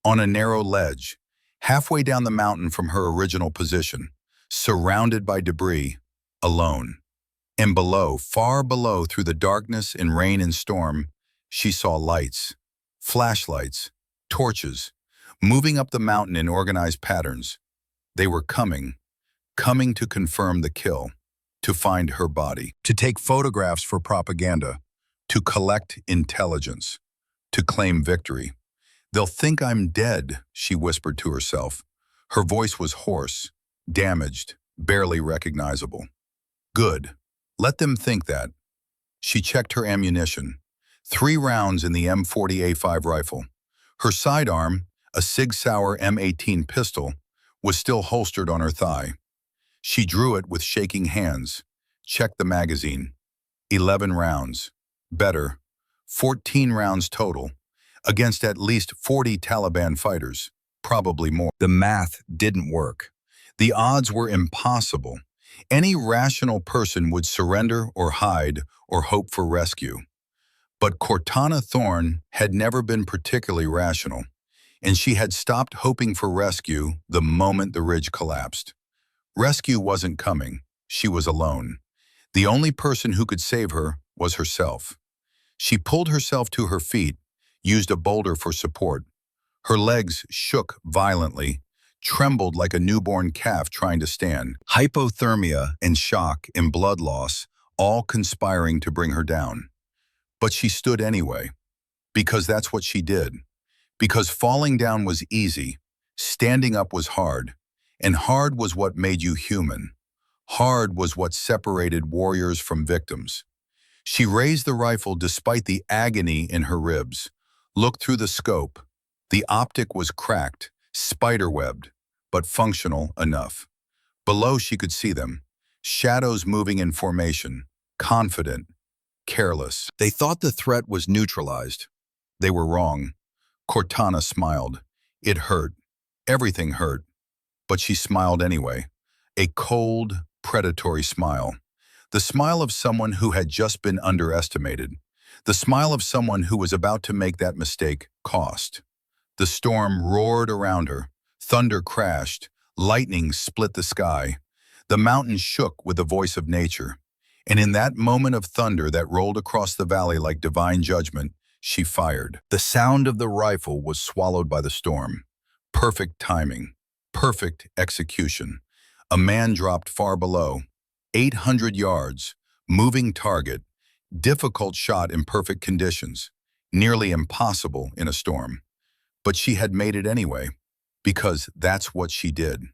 on a narrow ledge, halfway down the mountain from her original position, surrounded by debris, alone. And below, far below, through the darkness and rain and storm, she saw lights, flashlights, torches, moving up the mountain in organized patterns. They were coming to confirm the kill, to find her body, to take photographs for propaganda, to collect intelligence, to claim victory. "They'll think I'm dead," she whispered to herself. Her voice was hoarse, damaged, barely recognizable. Good. Let them think that. She checked her ammunition. 3 rounds in the M40A5 rifle. Her sidearm, a Sig Sauer M18 pistol, was still holstered on her thigh. She drew it with shaking hands, checked the magazine. 11 rounds. Better. 14 rounds total, against at least 40 Taliban fighters, probably more. The math didn't work. The odds were impossible. Any rational person would surrender or hide or hope for rescue. But Cortana Thorne had never been particularly rational, and she had stopped hoping for rescue the moment the ridge collapsed. Rescue wasn't coming. She was alone. The only person who could save her was herself. She pulled herself to her feet, used a boulder for support. Her legs shook violently, trembled like a newborn calf trying to stand. Hypothermia and shock and blood loss, all conspiring to bring her down. But she stood anyway, because that's what she did. Because falling down was easy, standing up was hard, and hard was what made you human. Hard was what separated warriors from victims. She raised the rifle despite the agony in her ribs, looked through the scope. The optic was cracked, spiderwebbed, but functional enough. Below she could see them, shadows moving in formation, confident, careless. They thought the threat was neutralized. They were wrong. Cortana smiled. It hurt. Everything hurt. But she smiled anyway. A cold, predatory smile. The smile of someone who had just been underestimated. The smile of someone who was about to make that mistake cost. The storm roared around her. Thunder crashed. Lightning split the sky. The mountain shook with the voice of nature. And in that moment of thunder that rolled across the valley like divine judgment, she fired. The sound of the rifle was swallowed by the storm. Perfect timing. Perfect execution. A man dropped far below. 800 yards. Moving target. Difficult shot in perfect conditions. Nearly impossible in a storm. But she had made it anyway, because that's what she did.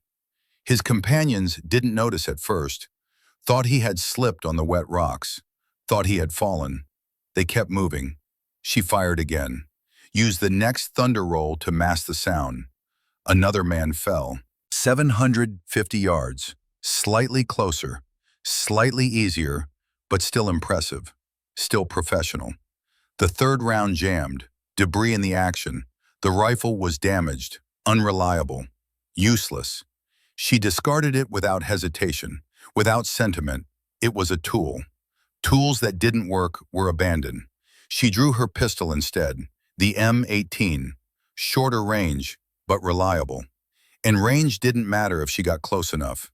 His companions didn't notice at first. Thought he had slipped on the wet rocks. Thought he had fallen. They kept moving. She fired again. Used the next thunder roll to mask the sound. Another man fell. 750 yards. Slightly closer. Slightly easier, but still impressive. Still professional. The third round jammed. Debris in the action. The rifle was damaged. Unreliable. Useless. She discarded it without hesitation. Without sentiment. It was a tool. Tools that didn't work were abandoned. She drew her pistol instead, the M18, shorter range, but reliable. And range didn't matter if she got close enough.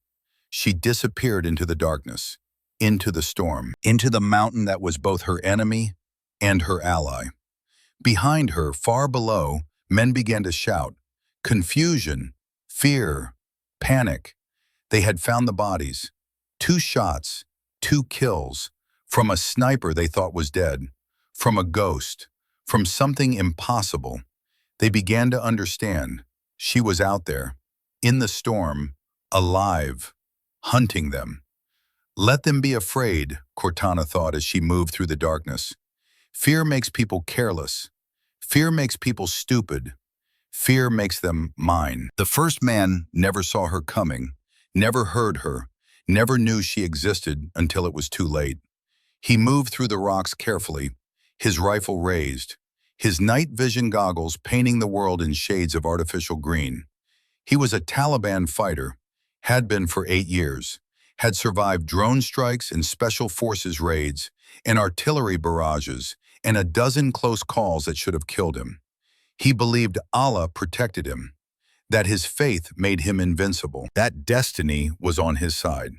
She disappeared into the darkness, into the storm, into the mountain that was both her enemy and her ally. Behind her, far below, men began to shout. Confusion, fear, panic. They had found the bodies. 2 shots, 2 kills, from a sniper they thought was dead, from a ghost, from something impossible. They began to understand. She was out there, in the storm, alive, hunting them. Let them be afraid, Cortana thought as she moved through the darkness. Fear makes people careless. Fear makes people stupid. Fear makes them mine. The first man never saw her coming, never heard her, never knew she existed until it was too late. He moved through the rocks carefully, his rifle raised, his night vision goggles painting the world in shades of artificial green. He was a Taliban fighter, had been for 8 years, had survived drone strikes and special forces raids and artillery barrages and a dozen close calls that should have killed him. He believed Allah protected him, that his faith made him invincible, that destiny was on his side.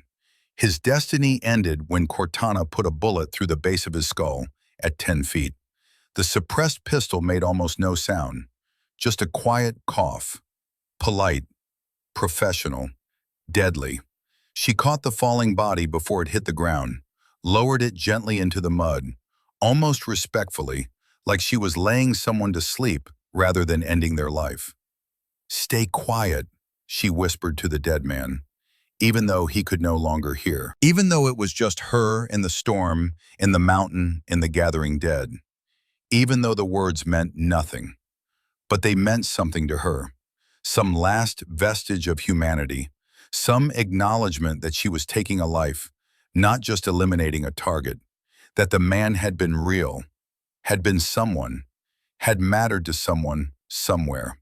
His destiny ended when Cortana put a bullet through the base of his skull at 10 feet. The suppressed pistol made almost no sound, just a quiet cough. Polite, professional, deadly. She caught the falling body before it hit the ground, lowered it gently into the mud, almost respectfully, like she was laying someone to sleep rather than ending their life. "Stay quiet," she whispered to the dead man, even though he could no longer hear. Even though it was just her in the storm, in the mountain, in the gathering dead. Even though the words meant nothing. But they meant something to her. Some last vestige of humanity. Some acknowledgement that she was taking a life, not just eliminating a target. That the man had been real, had been someone, had mattered to someone, somewhere.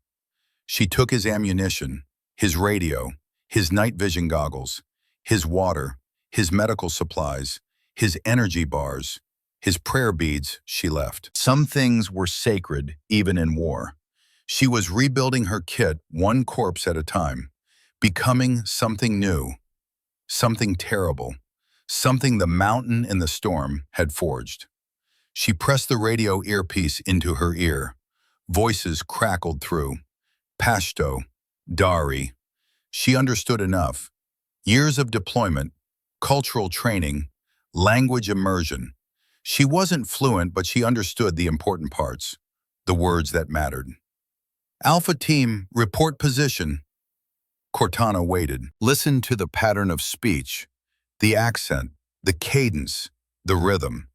She took his ammunition, his radio, his night vision goggles, his water, his medical supplies, his energy bars, his prayer beads. She left. Some things were sacred, even in war. She was rebuilding her kit one corpse at a time, becoming something new, something terrible, something the mountain and the storm had forged. She pressed the radio earpiece into her ear. Voices crackled through. Pashto, Dari. She understood enough. Years of deployment, cultural training, language immersion. She wasn't fluent, but she understood the important parts, the words that mattered. "Alpha Team, report position." Cortana waited, listened to the pattern of speech, the accent, the cadence, the rhythm.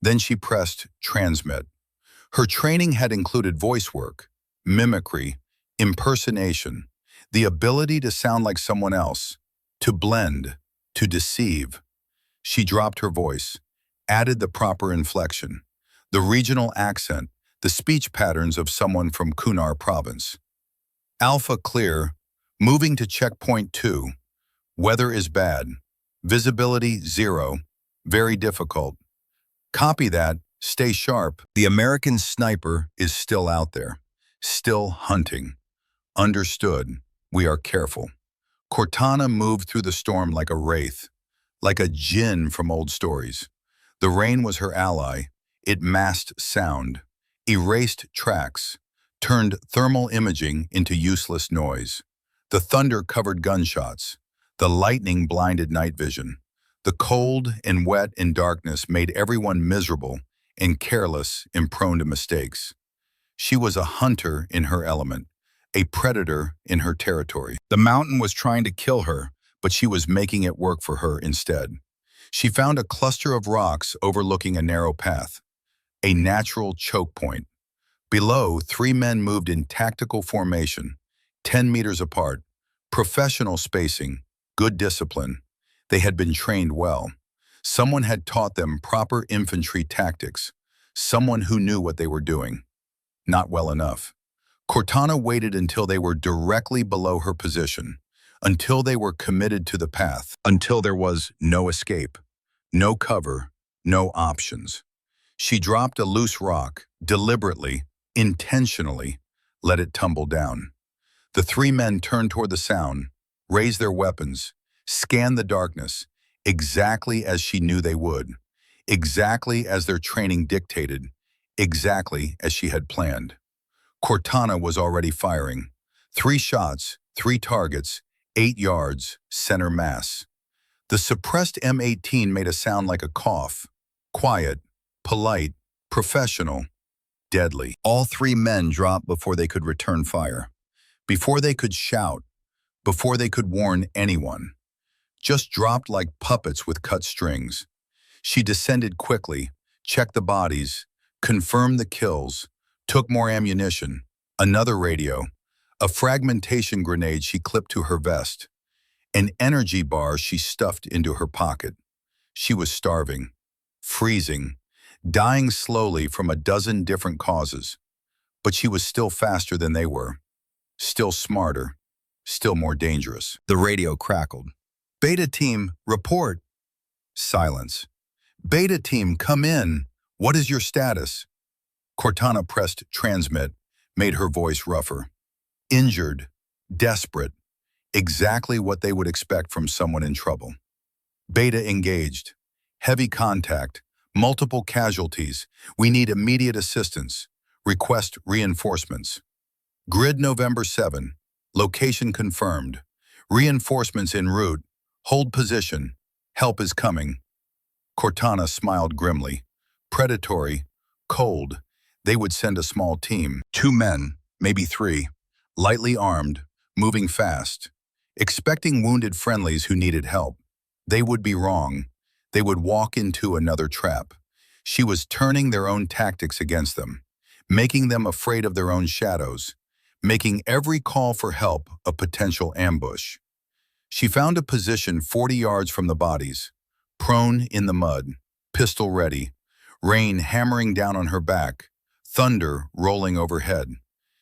Then she pressed transmit. Her training had included voice work, mimicry, impersonation, the ability to sound like someone else, to blend, to deceive. She dropped her voice, added the proper inflection, the regional accent, the speech patterns of someone from Kunar province. "Alpha clear, moving to checkpoint 2. Weather is bad. Visibility 0. Very difficult. Copy that, stay sharp. The American sniper is still out there, still hunting. Understood, we are careful." Cortana moved through the storm like a wraith, like a djinn from old stories. The rain was her ally. It masked sound, erased tracks, turned thermal imaging into useless noise. The thunder covered gunshots. The lightning blinded night vision. The cold and wet and darkness made everyone miserable and careless and prone to mistakes. She was a hunter in her element, a predator in her territory. The mountain was trying to kill her, but she was making it work for her instead. She found a cluster of rocks overlooking a narrow path, a natural choke point. Below, 3 men moved in tactical formation, 10 meters apart, professional spacing, good discipline. They had been trained well. Someone had taught them proper infantry tactics. Someone who knew what they were doing. Not well enough. Cortana waited until they were directly below her position, until they were committed to the path, until there was no escape, no cover, no options. She dropped a loose rock, deliberately, intentionally, let it tumble down. The 3 men turned toward the sound, raised their weapons, scanned the darkness, exactly as she knew they would, exactly as their training dictated, exactly as she had planned. Cortana was already firing. 3 shots, 3 targets, 8 yards, center mass. The suppressed M18 made a sound like a cough, quiet, polite, professional, deadly. All 3 men dropped before they could return fire, before they could shout, before they could warn anyone. Just dropped like puppets with cut strings. She descended quickly, checked the bodies, confirmed the kills, took more ammunition, another radio, a fragmentation grenade she clipped to her vest, an energy bar she stuffed into her pocket. She was starving, freezing, dying slowly from a dozen different causes. But she was still faster than they were, still smarter, still more dangerous. The radio crackled. "Beta team, report." Silence. "Beta team, come in. What is your status?" Cortana pressed transmit, made her voice rougher. Injured, desperate, exactly what they would expect from someone in trouble. Beta engaged. Heavy contact, multiple casualties. We need immediate assistance. Request reinforcements. Grid November 7. Location confirmed. Reinforcements en route. Hold position. Help is coming. Cortana smiled grimly. Predatory, cold. They would send a small team. 2 men, maybe 3. Lightly armed, moving fast. Expecting wounded friendlies who needed help. They would be wrong. They would walk into another trap. She was turning their own tactics against them, making them afraid of their own shadows, making every call for help a potential ambush. She found a position 40 yards from the bodies, prone in the mud, pistol ready, rain hammering down on her back, thunder rolling overhead.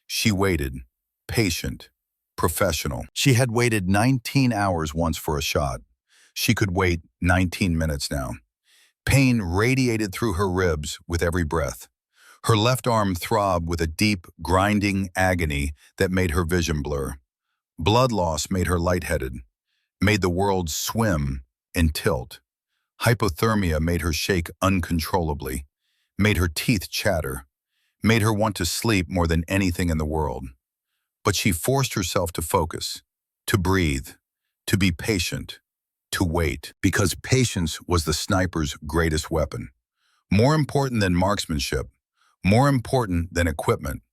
She waited, patient, professional. She had waited 19 hours once for a shot. She could wait 19 minutes now. Pain radiated through her ribs with every breath. Her left arm throbbed with a deep, grinding agony that made her vision blur. Blood loss made her lightheaded, made the world swim and tilt. Hypothermia made her shake uncontrollably, made her teeth chatter, made her want to sleep more than anything in the world. But she forced herself to focus, to breathe, to be patient, to wait, because patience was the sniper's greatest weapon. More important than marksmanship, more important than equipment.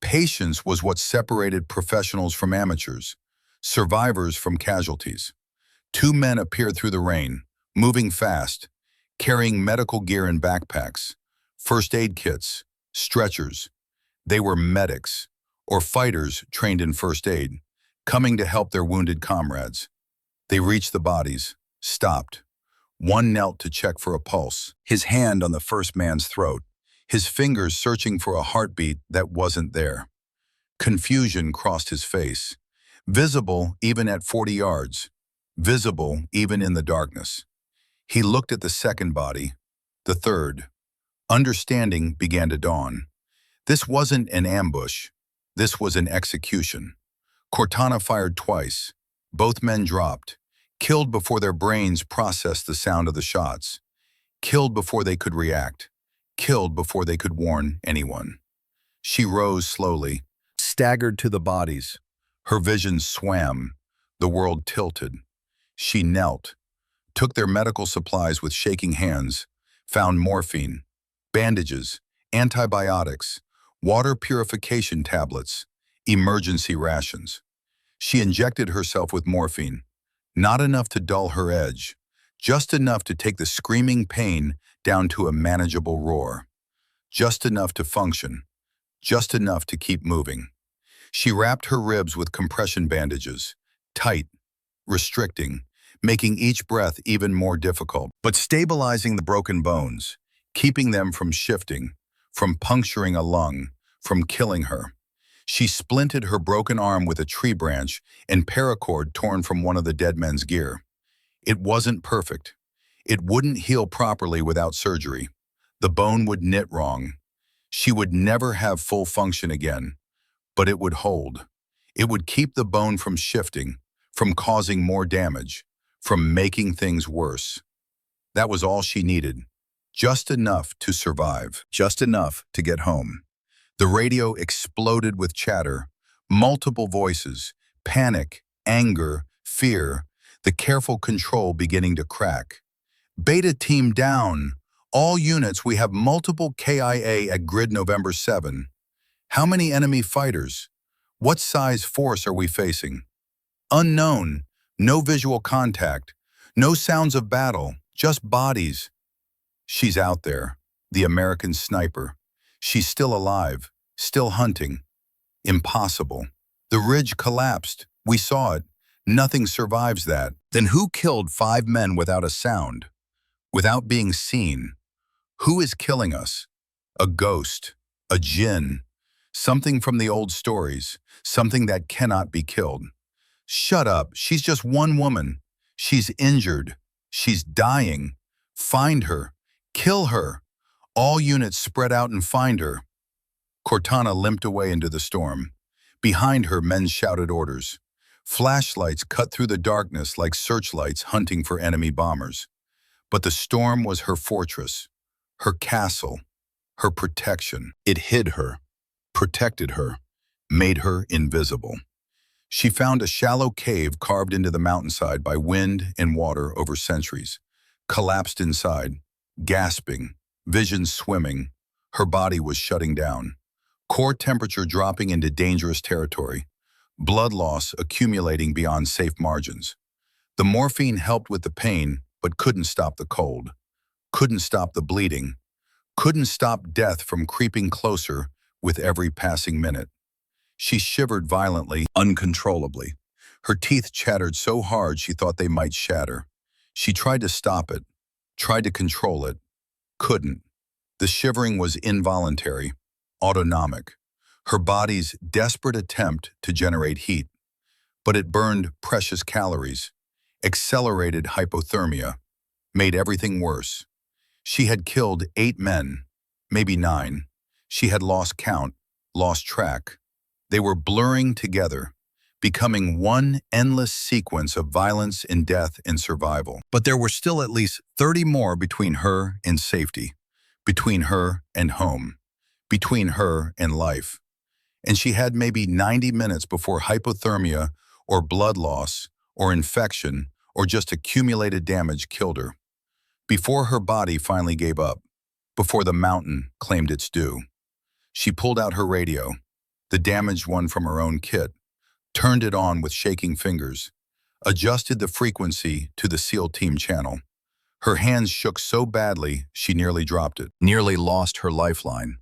Patience was what separated professionals from amateurs, survivors from casualties. 2 men appeared through the rain, moving fast, carrying medical gear in backpacks, first aid kits, stretchers. They were medics, or fighters trained in first aid, coming to help their wounded comrades. They reached the bodies, stopped. One knelt to check for a pulse, his hand on the first man's throat, his fingers searching for a heartbeat that wasn't there. Confusion crossed his face, visible even at 40 yards, visible even in the darkness. He looked at the second body, the third. Understanding began to dawn. This wasn't an ambush. This was an execution. Cortana fired twice. Both men dropped, killed before their brains processed the sound of the shots, killed before they could react, killed before they could warn anyone. She rose slowly, staggered to the bodies. Her vision swam. The world tilted. She knelt, took their medical supplies with shaking hands, found morphine, bandages, antibiotics, water purification tablets, emergency rations. She injected herself with morphine, not enough to dull her edge, just enough to take the screaming pain down to a manageable roar, just enough to function, just enough to keep moving. She wrapped her ribs with compression bandages, tight, restricting, making each breath even more difficult, but stabilizing the broken bones, keeping them from shifting, from puncturing a lung, from killing her. She splinted her broken arm with a tree branch and paracord torn from one of the dead men's gear. It wasn't perfect. It wouldn't heal properly without surgery. The bone would knit wrong. She would never have full function again, but it would hold. It would keep the bone from shifting, from causing more damage, from making things worse. That was all she needed. Just enough to survive, just enough to get home. The radio exploded with chatter, multiple voices, panic, anger, fear, the careful control beginning to crack. Beta team down. All units, we have multiple KIA at grid November 7. How many enemy fighters? What size force are we facing? Unknown, no visual contact, no sounds of battle, just bodies. She's out there, the American sniper. She's still alive, still hunting. Impossible. The ridge collapsed. We saw it. Nothing survives that. Then who killed 5 men without a sound, without being seen? Who is killing us? A ghost, a jinn, something from the old stories, something that cannot be killed. Shut up, she's just one woman. She's injured. She's dying. Find her. Kill her. All units spread out and find her. Cortana limped away into the storm. Behind her, men shouted orders. Flashlights cut through the darkness like searchlights hunting for enemy bombers. But the storm was her fortress, her castle, her protection. It hid her, protected her, made her invisible. She found a shallow cave carved into the mountainside by wind and water over centuries. Collapsed inside, gasping, vision swimming, her body was shutting down. Core temperature dropping into dangerous territory. Blood loss accumulating beyond safe margins. The morphine helped with the pain, but couldn't stop the cold. Couldn't stop the bleeding. Couldn't stop death from creeping closer with every passing minute. She shivered violently, uncontrollably. Her teeth chattered so hard she thought they might shatter. She tried to stop it, tried to control it. Couldn't. The shivering was involuntary, autonomic. Her body's desperate attempt to generate heat. But it burned precious calories, accelerated hypothermia, made everything worse. She had killed 8 men, maybe 9. She had lost count, lost track. They were blurring together, becoming one endless sequence of violence and death and survival. But there were still at least 30 more between her and safety, between her and home, between her and life. And she had maybe 90 minutes before hypothermia or blood loss or infection or just accumulated damage killed her. Before her body finally gave up, before the mountain claimed its due. She pulled out her radio, the damaged one from her own kit, turned it on with shaking fingers, adjusted the frequency to the SEAL team channel. Her hands shook so badly she nearly dropped it, nearly lost her lifeline.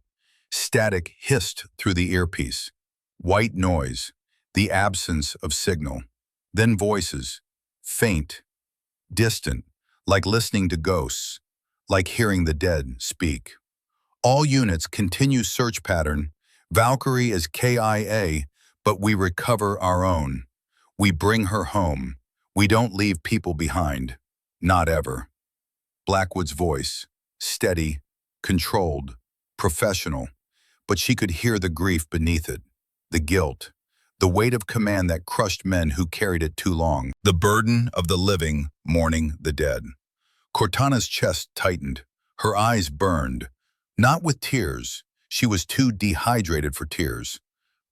Static hissed through the earpiece. White noise, the absence of signal. Then voices, faint, distant, like listening to ghosts, like hearing the dead speak. All units continue search pattern. Valkyrie is KIA, but we recover our own. We bring her home. We don't leave people behind. Not ever. Blackwood's voice, steady, controlled, professional, but she could hear the grief beneath it, the guilt, the weight of command that crushed men who carried it too long, the burden of the living mourning the dead. Cortana's chest tightened, her eyes burned, not with tears, she was too dehydrated for tears,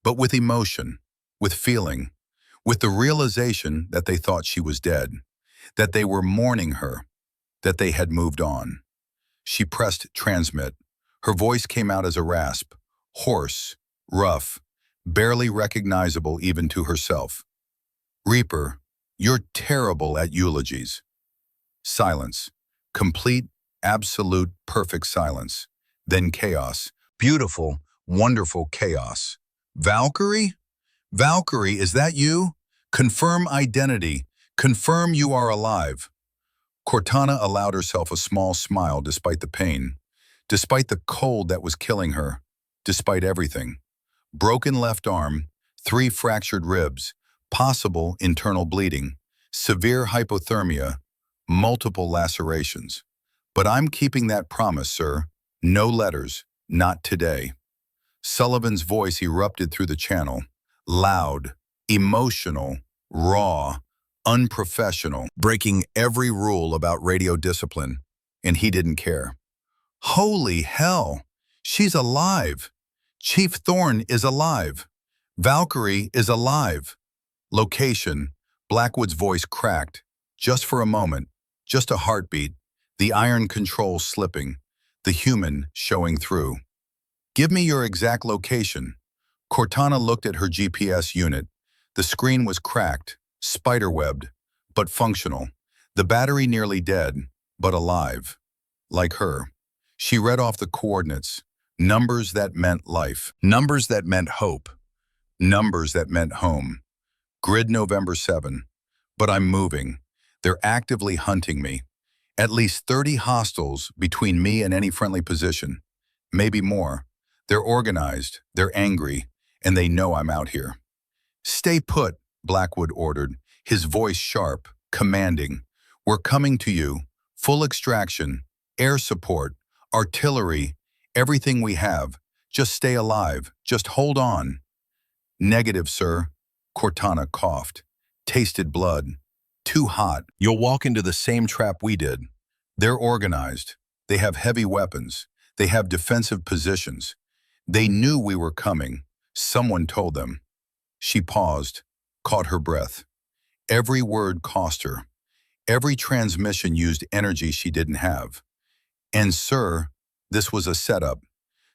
but with emotion, with feeling, with the realization that they thought she was dead, that they were mourning her, that they had moved on. She pressed transmit. Her voice came out as a rasp, hoarse, rough, barely recognizable even to herself. Reaper, you're terrible at eulogies. Silence. Complete, absolute, perfect silence. Then chaos. Beautiful, wonderful chaos. Valkyrie? Valkyrie, is that you? Confirm identity. Confirm you are alive. Cortana allowed herself a small smile despite the pain, despite the cold that was killing her, despite everything. Broken left arm, 3 fractured ribs, possible internal bleeding, severe hypothermia, multiple lacerations. But I'm keeping that promise, sir. No letters, not today. Sullivan's voice erupted through the channel, loud, emotional, raw, unprofessional, breaking every rule about radio discipline, and he didn't care. Holy hell! She's alive! Chief Thorne is alive! Valkyrie is alive! Location, Blackwood's voice cracked, just for a moment, just a heartbeat, the iron control slipping, the human showing through. Give me your exact location. Cortana looked at her GPS unit. The screen was cracked, spiderwebbed, but functional. The battery nearly dead, but alive. Like her. She read off the coordinates, numbers that meant life, numbers that meant hope, numbers that meant home. Grid November 7. But I'm moving. They're actively hunting me. At least 30 hostiles between me and any friendly position. Maybe more. They're organized, they're angry, and they know I'm out here. Stay put, Blackwood ordered, his voice sharp, commanding. We're coming to you. Full extraction, air support, artillery, everything we have. Just stay alive. Just hold on. Negative, sir. Cortana coughed. Tasted blood. Too hot. You'll walk into the same trap we did. They're organized. They have heavy weapons. They have defensive positions. They knew we were coming. Someone told them. She paused, caught her breath. Every word cost her. Every transmission used energy she didn't have. And sir, this was a setup,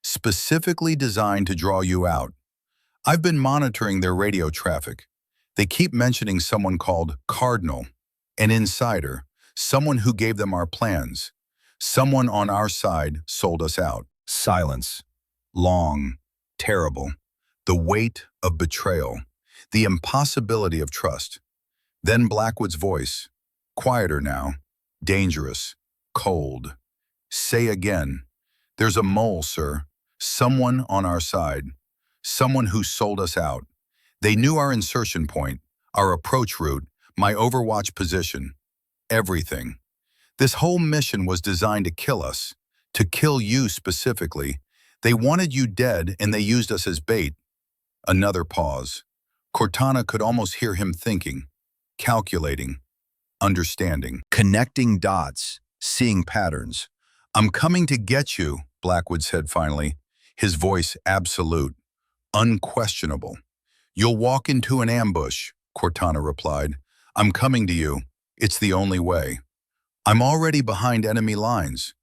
specifically designed to draw you out. I've been monitoring their radio traffic. They keep mentioning someone called Cardinal, an insider, someone who gave them our plans. Someone on our side sold us out. Silence. Long. Terrible. The weight of betrayal. The impossibility of trust. Then Blackwood's voice. Quieter now. Dangerous. Cold. Say again. There's a mole, sir. Someone on our side. Someone who sold us out. They knew our insertion point, our approach route, my overwatch position. Everything. This whole mission was designed to kill us. To kill you specifically. They wanted you dead and they used us as bait. Another pause. Cortana could almost hear him thinking, calculating, understanding. Connecting dots, seeing patterns. I'm coming to get you, Blackwood said finally, his voice absolute, unquestionable. You'll walk into an ambush, Cortana replied. I'm coming to you. It's the only way. I'm already behind enemy lines,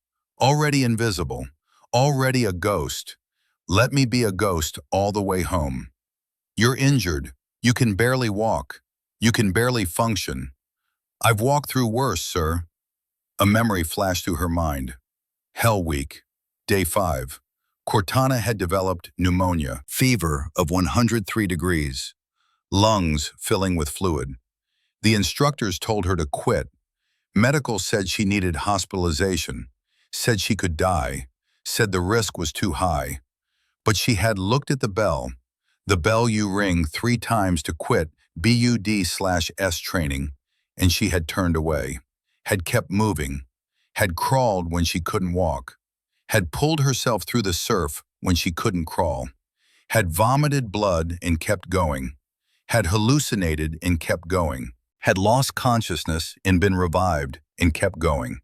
already invisible, already a ghost. Let me be a ghost all the way home. You're injured. You can barely walk. You can barely function. I've walked through worse, sir. A memory flashed through her mind. Hell Week, Day 5. Cortana had developed pneumonia, fever of 103 degrees, lungs filling with fluid. The instructors told her to quit. Medical said she needed hospitalization, said she could die, said the risk was too high. But she had looked at the bell you ring 3 times to quit BUD/S training, and she had turned away, had kept moving, had crawled when she couldn't walk, had pulled herself through the surf when she couldn't crawl, had vomited blood and kept going, had hallucinated and kept going, had lost consciousness and been revived and kept going.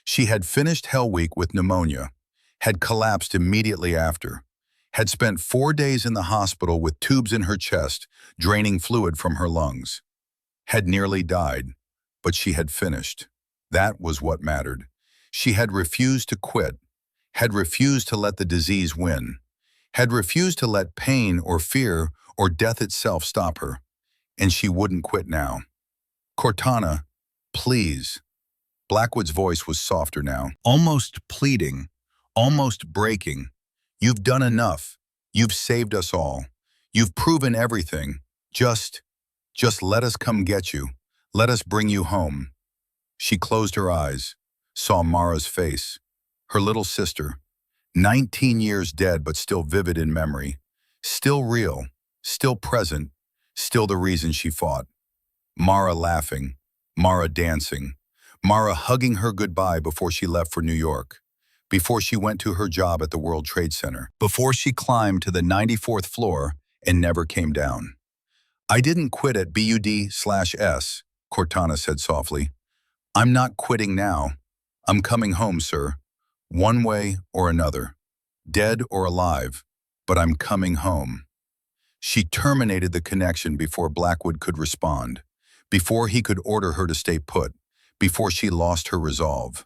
She had finished Hell Week with pneumonia, had collapsed immediately after, had spent 4 days in the hospital with tubes in her chest, draining fluid from her lungs, had nearly died, but she had finished. That was what mattered. She had refused to quit, had refused to let the disease win, had refused to let pain or fear or death itself stop her, and she wouldn't quit now. Cortana, please. Blackwood's voice was softer now, almost pleading, almost breaking. You've done enough. You've saved us all. You've proven everything. Just let us come get you. Let us bring you home. She closed her eyes, saw Mara's face, her little sister, 19 years dead but still vivid in memory, still real, still present, still the reason she fought. Mara laughing, Mara dancing, Mara hugging her goodbye before she left for New York, before she went to her job at the World Trade Center, before she climbed to the 94th floor and never came down. I didn't quit at BUD/S, Cortana said softly. I'm not quitting now. I'm coming home, sir. One way or another, dead or alive, but I'm coming home. She terminated the connection before Blackwood could respond, before he could order her to stay put, before she lost her resolve,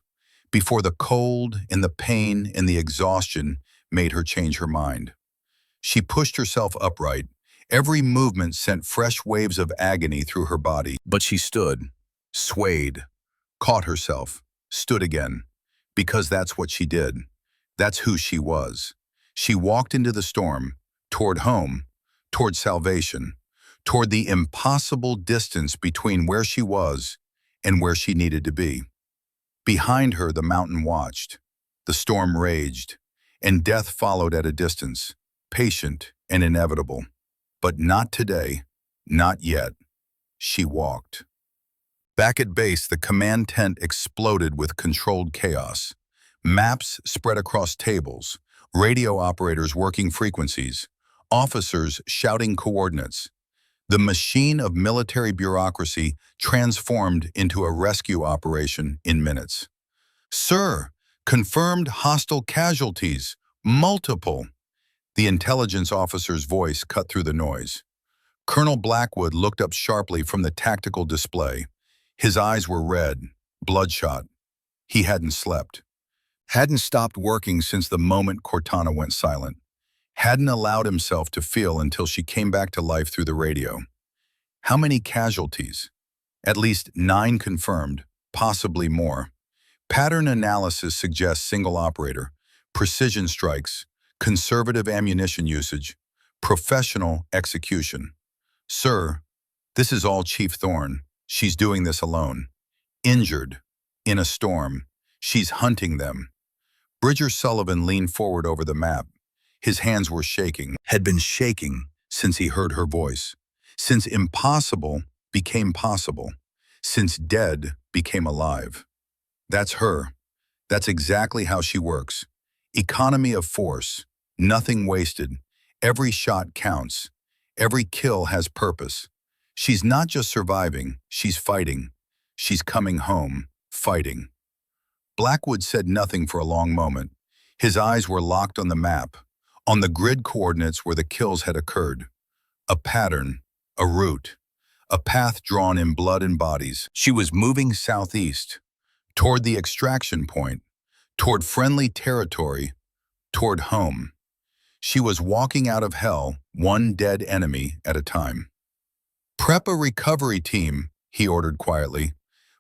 before the cold and the pain and the exhaustion made her change her mind. She pushed herself upright, Every movement sent fresh waves of agony through her body. But she stood, swayed, caught herself, stood again. Because that's what she did. That's who she was. She walked into the storm, toward home, toward salvation, toward the impossible distance between where she was and where she needed to be. Behind her, the mountain watched. The storm raged, and death followed at a distance, patient and inevitable. But not today, not yet. She walked. Back at base, the command tent exploded with controlled chaos. Maps spread across tables, radio operators working frequencies, officers shouting coordinates. The machine of military bureaucracy transformed into a rescue operation in minutes. "Sir, confirmed hostile casualties, multiple." The intelligence officer's voice cut through the noise. Colonel Blackwood looked up sharply from the tactical display. His eyes were red, bloodshot. He hadn't slept. Hadn't stopped working since the moment Cortana went silent. Hadn't allowed himself to feel until she came back to life through the radio. How many casualties? At least 9 confirmed, possibly more. Pattern analysis suggests single operator, precision strikes, conservative ammunition usage, professional execution. "Sir, this is all Chief Thorne. She's doing this alone. Injured. In a storm. She's hunting them." Bridger Sullivan leaned forward over the map. His hands were shaking, had been shaking since he heard her voice. Since impossible became possible. Since dead became alive. That's her. That's exactly how she works. Economy of force. Nothing wasted. Every shot counts. Every kill has purpose. She's not just surviving, she's fighting. She's coming home, fighting. Blackwood said nothing for a long moment. His eyes were locked on the map, on the grid coordinates where the kills had occurred. A pattern, a route, a path drawn in blood and bodies. She was moving southeast, toward the extraction point, toward friendly territory, toward home. She was walking out of hell, one dead enemy at a time. "Prep a recovery team," he ordered quietly,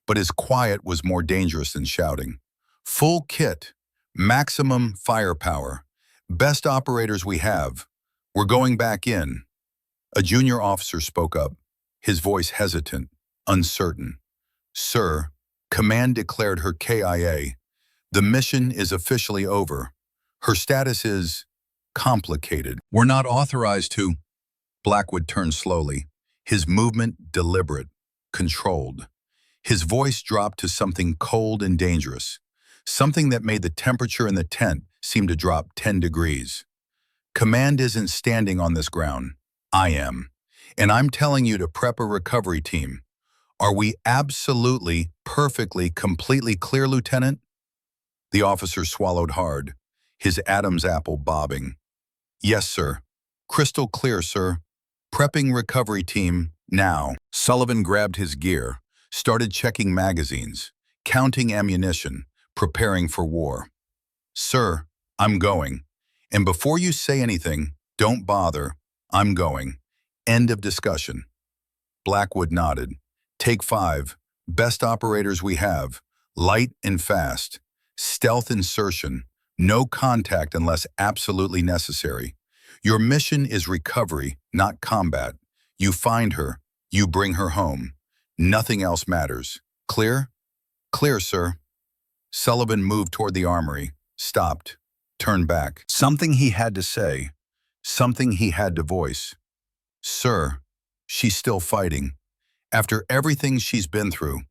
but his quiet was more dangerous than shouting. "Full kit, maximum firepower, best operators we have. We're going back in." A junior officer spoke up, his voice hesitant, uncertain. "Sir, command declared her KIA. The mission is officially over. Her status is complicated. We're not authorized to." Blackwood turned slowly, his movement deliberate, controlled. His voice dropped to something cold and dangerous, something that made the temperature in the tent seem to drop 10 degrees. "Command isn't standing on this ground. I am. And I'm telling you to prep a recovery team. Are we absolutely, perfectly, completely clear, Lieutenant?" The officer swallowed hard, his Adam's apple bobbing. "Yes, sir. Crystal clear, sir. Prepping recovery team, now." Sullivan grabbed his gear, started checking magazines, counting ammunition, preparing for war. "Sir, I'm going. And before you say anything, don't bother. I'm going. End of discussion." Blackwood nodded. "Take 5. Best operators we have. Light and fast. Stealth insertion. No contact unless absolutely necessary. Your mission is recovery, not combat. You find her. You bring her home. Nothing else matters. Clear?" "Clear, sir." Sullivan moved toward the armory, stopped, turned back. Something he had to say. Something he had to voice. "Sir, she's still fighting. After everything she's been through,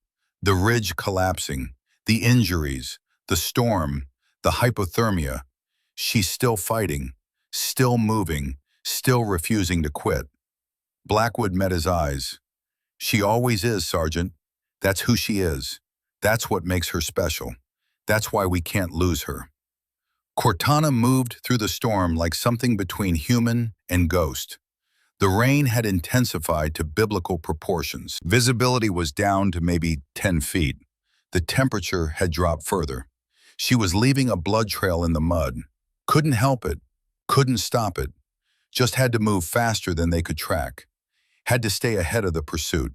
the ridge collapsing, the injuries, the storm, the hypothermia, she's still fighting, still moving, still refusing to quit." Blackwood met his eyes. "She always is, Sergeant. That's who she is. That's what makes her special. That's why we can't lose her." Cortana moved through the storm like something between human and ghost. The rain had intensified to biblical proportions. Visibility was down to maybe 10 feet. The temperature had dropped further. She was leaving a blood trail in the mud. Couldn't help it. Couldn't stop it. just had to move faster than they could track, had to stay ahead of the pursuit.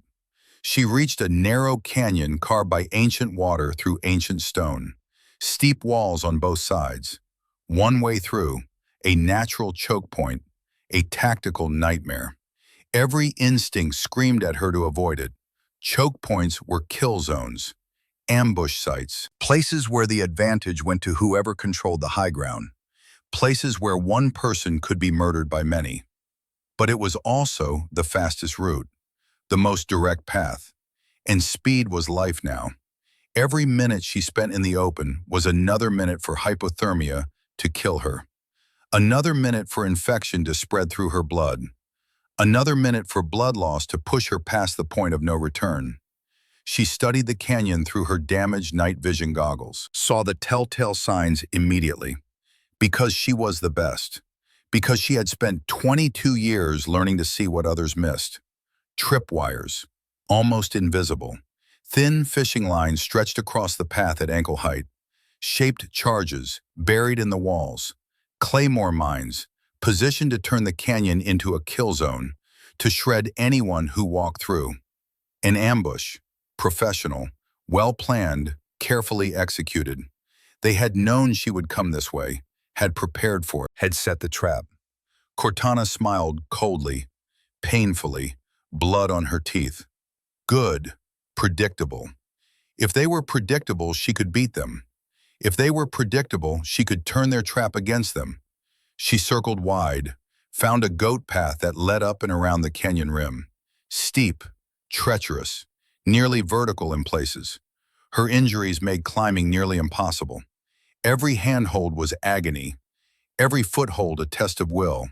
She reached a narrow canyon carved by ancient water through ancient stone, steep walls on both sides. One way through, a natural choke point, a tactical nightmare. Every instinct screamed at her to avoid it. Choke points were kill zones, ambush sites, places where the advantage went to whoever controlled the high ground, places where one person could be murdered by many. But it was also the fastest route, the most direct path. And speed was life now. Every minute she spent in the open was another minute for hypothermia to kill her, another minute for infection to spread through her blood, another minute for blood loss to push her past the point of no return. She studied the canyon through her damaged night vision goggles, saw the telltale signs immediately. Because she was the best. Because she had spent 22 years learning to see what others missed. Tripwires, almost invisible. Thin fishing lines stretched across the path at ankle height. Shaped charges, buried in the walls. Claymore mines, positioned to turn the canyon into a kill zone, to shred anyone who walked through. An ambush, professional, well-planned, carefully executed. They had known she would come this way, had prepared for it, had set the trap. Cortana smiled coldly, painfully, blood on her teeth. Good, predictable. If they were predictable, she could beat them. If they were predictable, she could turn their trap against them. She circled wide, found a goat path that led up and around the canyon rim. Steep, treacherous, nearly vertical in places. Her injuries made climbing nearly impossible. Every handhold was agony, every foothold a test of will.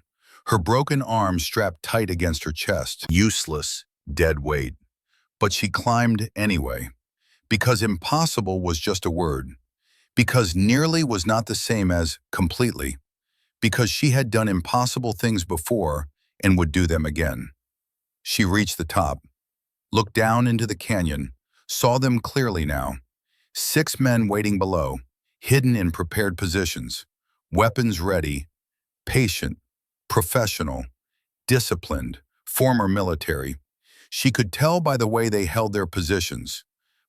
Her broken arms strapped tight against her chest, useless, dead weight. But she climbed anyway, because impossible was just a word, because nearly was not the same as completely, because she had done impossible things before and would do them again. She reached the top, looked down into the canyon, saw them clearly now. 6 men waiting below, hidden in prepared positions, weapons ready, patient, professional, disciplined, former military. She could tell by the way they held their positions,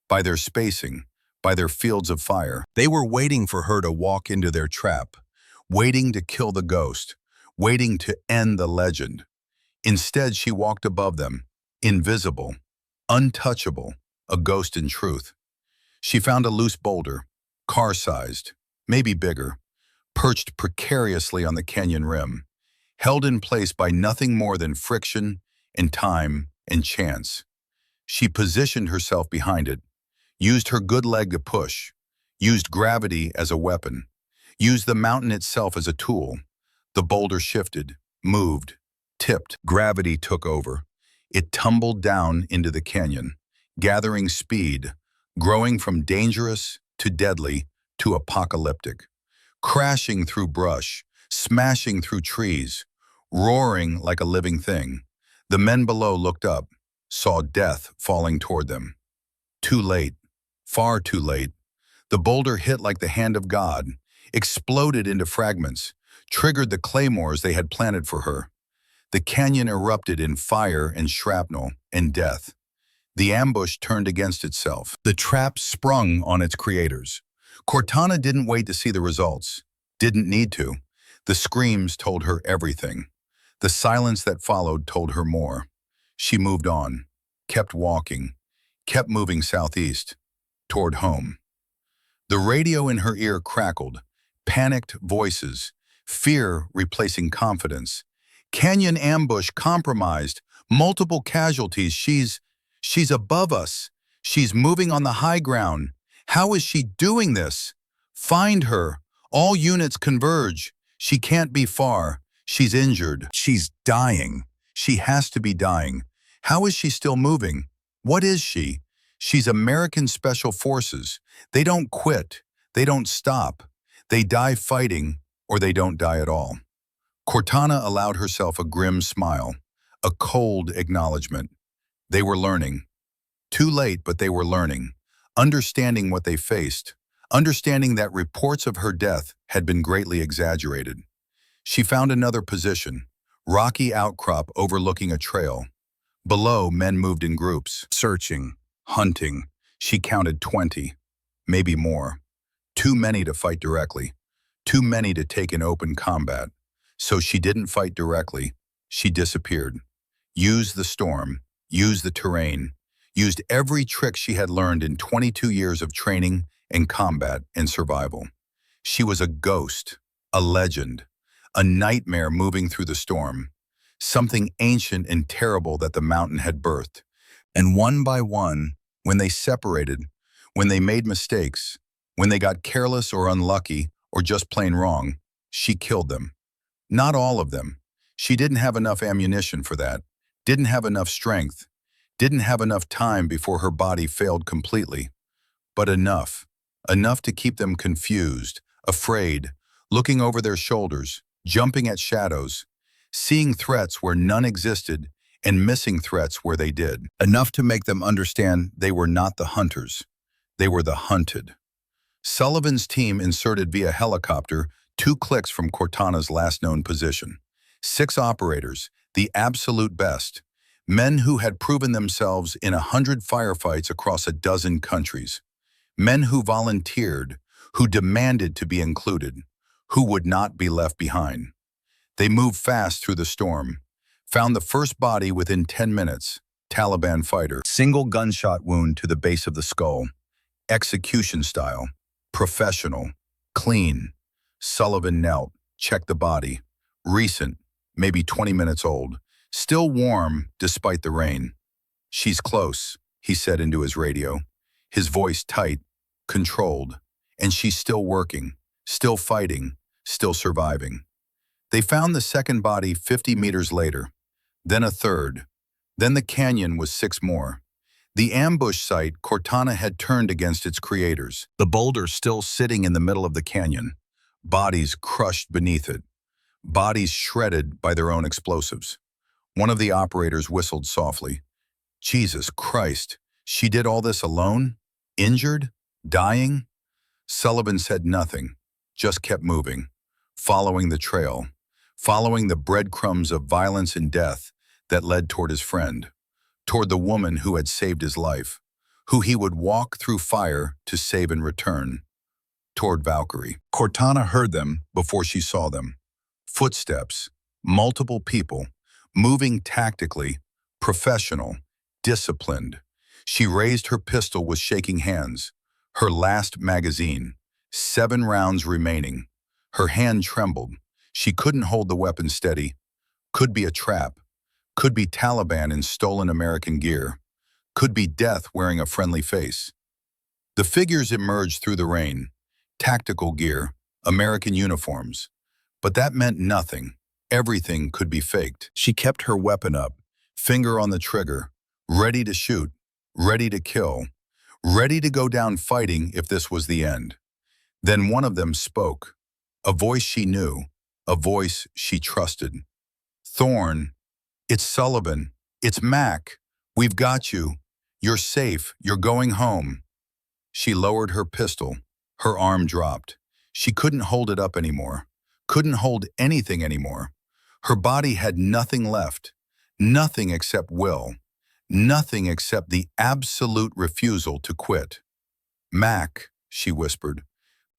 by their spacing, by their fields of fire. They were waiting for her to walk into their trap, waiting to kill the ghost, waiting to end the legend. Instead, she walked above them, invisible, untouchable, a ghost in truth. She found a loose boulder, car-sized, maybe bigger, perched precariously on the canyon rim, held in place by nothing more than friction and time and chance. She positioned herself behind it, used her good leg to push, used gravity as a weapon, used the mountain itself as a tool. The boulder shifted, moved, tipped. Gravity took over. It tumbled down into the canyon, gathering speed, growing from dangerous to deadly to apocalyptic, crashing through brush, smashing through trees, roaring like a living thing. The men below looked up, saw death falling toward them. Too late, far too late. The boulder hit like the hand of God, exploded into fragments, triggered the claymores they had planted for her. The canyon erupted in fire and shrapnel and death. The ambush turned against itself. The trap sprung on its creators. Cortana didn't wait to see the results. Didn't need to. The screams told her everything. The silence that followed told her more. She moved on, kept walking, kept moving southeast, toward home. The radio in her ear crackled, panicked voices, fear replacing confidence. Canyon ambush compromised, multiple casualties. She's above us. She's moving on the high ground. How is she doing this? Find her. All units converge. She can't be far. She's injured. She's dying. She has to be dying. How is she still moving? What is she? She's American Special Forces. They don't quit. They don't stop. They die fighting, or they don't die at all. Cortana allowed herself a grim smile, a cold acknowledgement. They were learning. Too late, but they were learning, understanding what they faced, understanding that reports of her death had been greatly exaggerated. She found another position, Rocky outcrop overlooking a trail. Below, men moved in groups, searching, hunting. She counted 20, maybe more. Too many to fight directly. Too many to take in open combat. So she didn't fight directly. She disappeared. Used the storm, used the terrain, used every trick she had learned in 22 years of training and combat and survival. She was a ghost, a legend, a nightmare moving through the storm, something ancient and terrible that the mountain had birthed. And one by one, when they separated, when they made mistakes, when they got careless or unlucky or just plain wrong, she killed them. Not all of them. She didn't have enough ammunition for that, didn't have enough strength, didn't have enough time before her body failed completely. But enough. Enough to keep them confused, afraid, looking over their shoulders, jumping at shadows, seeing threats where none existed and missing threats where they did. Enough to make them understand they were not the hunters. They were the hunted. Sullivan's team inserted via helicopter 2 clicks from Cortana's last known position. 6 operators, the absolute best. Men who had proven themselves in 100 firefights across a dozen countries. Men who volunteered, who demanded to be included, who would not be left behind. They moved fast through the storm, found the first body within 10 minutes, Taliban fighter. Single gunshot wound to the base of the skull. Execution style, professional, clean. Sullivan knelt, checked the body. Recent, maybe 20 minutes old, still warm despite the rain. "She's close," he said into his radio, his voice tight, controlled, and she's still working, still fighting, still surviving. They found the second body 50 meters later, then a third, then the canyon was 6 more. The ambush site Cortana had turned against its creators, the boulder still sitting in the middle of the canyon, bodies crushed beneath it, bodies shredded by their own explosives. One of the operators whistled softly. Jesus Christ, she did all this alone? Injured? Dying? Sullivan said nothing, just kept moving, following the trail, following the breadcrumbs of violence and death that led toward his friend, toward the woman who had saved his life, who he would walk through fire to save in return, toward Valkyrie. Cortana heard them before she saw them. Footsteps, multiple people, moving tactically, professional, disciplined. She raised her pistol with shaking hands, her last magazine, 7 rounds remaining. Her hand trembled. She couldn't hold the weapon steady. Could be a trap. Could be Taliban in stolen American gear. Could be death wearing a friendly face. The figures emerged through the rain. Tactical gear, American uniforms. But that meant nothing. Everything could be faked. She kept her weapon up, finger on the trigger, ready to shoot, ready to kill, ready to go down fighting if this was the end. Then one of them spoke, a voice she knew, a voice she trusted. "Thorne, it's Sullivan, it's Mac. We've got you. You're safe, you're going home." She lowered her pistol. Her arm dropped. She couldn't hold it up anymore, couldn't hold anything anymore. Her body had nothing left, nothing except will, nothing except the absolute refusal to quit. "Mac," she whispered.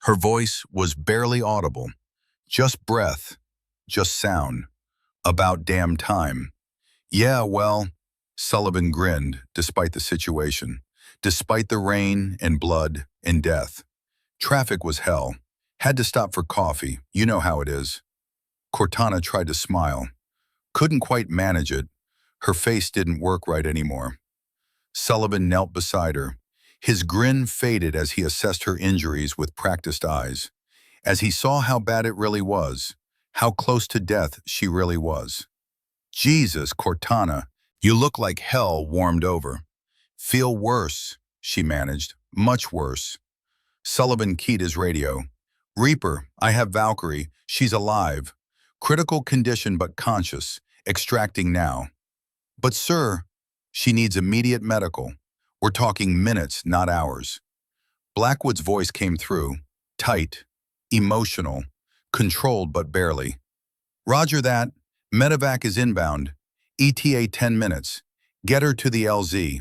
Her voice was barely audible, just breath, just sound. "About damn time." "Yeah, well," Sullivan grinned despite the situation, despite the rain and blood and death. Traffic was hell. Had to stop for coffee, you know how it is. Cortana tried to smile. Couldn't quite manage it. Her face didn't work right anymore. Sullivan knelt beside her. His grin faded as he assessed her injuries with practiced eyes, as he saw how bad it really was, how close to death she really was. "Jesus, Cortana, you look like hell warmed over." "Feel worse," she managed, "much worse." Sullivan keyed his radio. "Reaper, I have Valkyrie. She's alive. Critical condition but conscious. Extracting now." "But sir, she needs immediate medical. We're talking minutes, not hours." Blackwood's voice came through, tight, emotional, controlled but barely. "Roger that. Medevac is inbound. ETA 10 minutes. Get her to the LZ.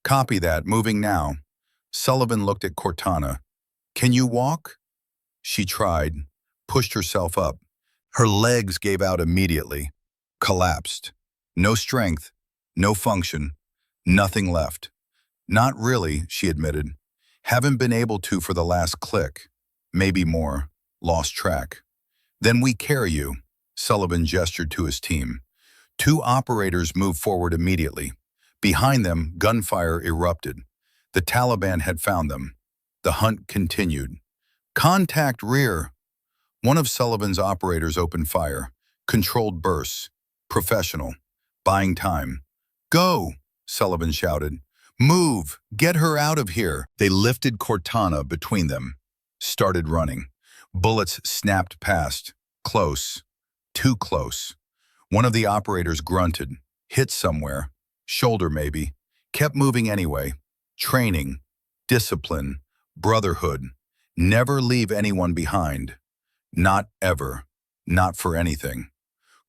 Copy that, moving now. Sullivan looked at Cortana. Can you walk? She tried, pushed herself up. Her legs gave out immediately, collapsed. No strength, no function, nothing left. Not really, she admitted. Haven't been able to for the last click. Maybe more. Lost track. Then we carry you, Sullivan gestured to his team. Two operators moved forward immediately. Behind them, gunfire erupted. The Taliban had found them. The hunt continued. Contact rear. One of Sullivan's operators opened fire. Controlled bursts. Professional. Buying time. Go, Sullivan shouted. Move! Get her out of here! They lifted Cortana between them. Started running. Bullets snapped past. Close. Too close. One of the operators grunted. Hit somewhere. Shoulder maybe. Kept moving anyway. Training. Discipline. Brotherhood. Never leave anyone behind. Not ever. Not for anything.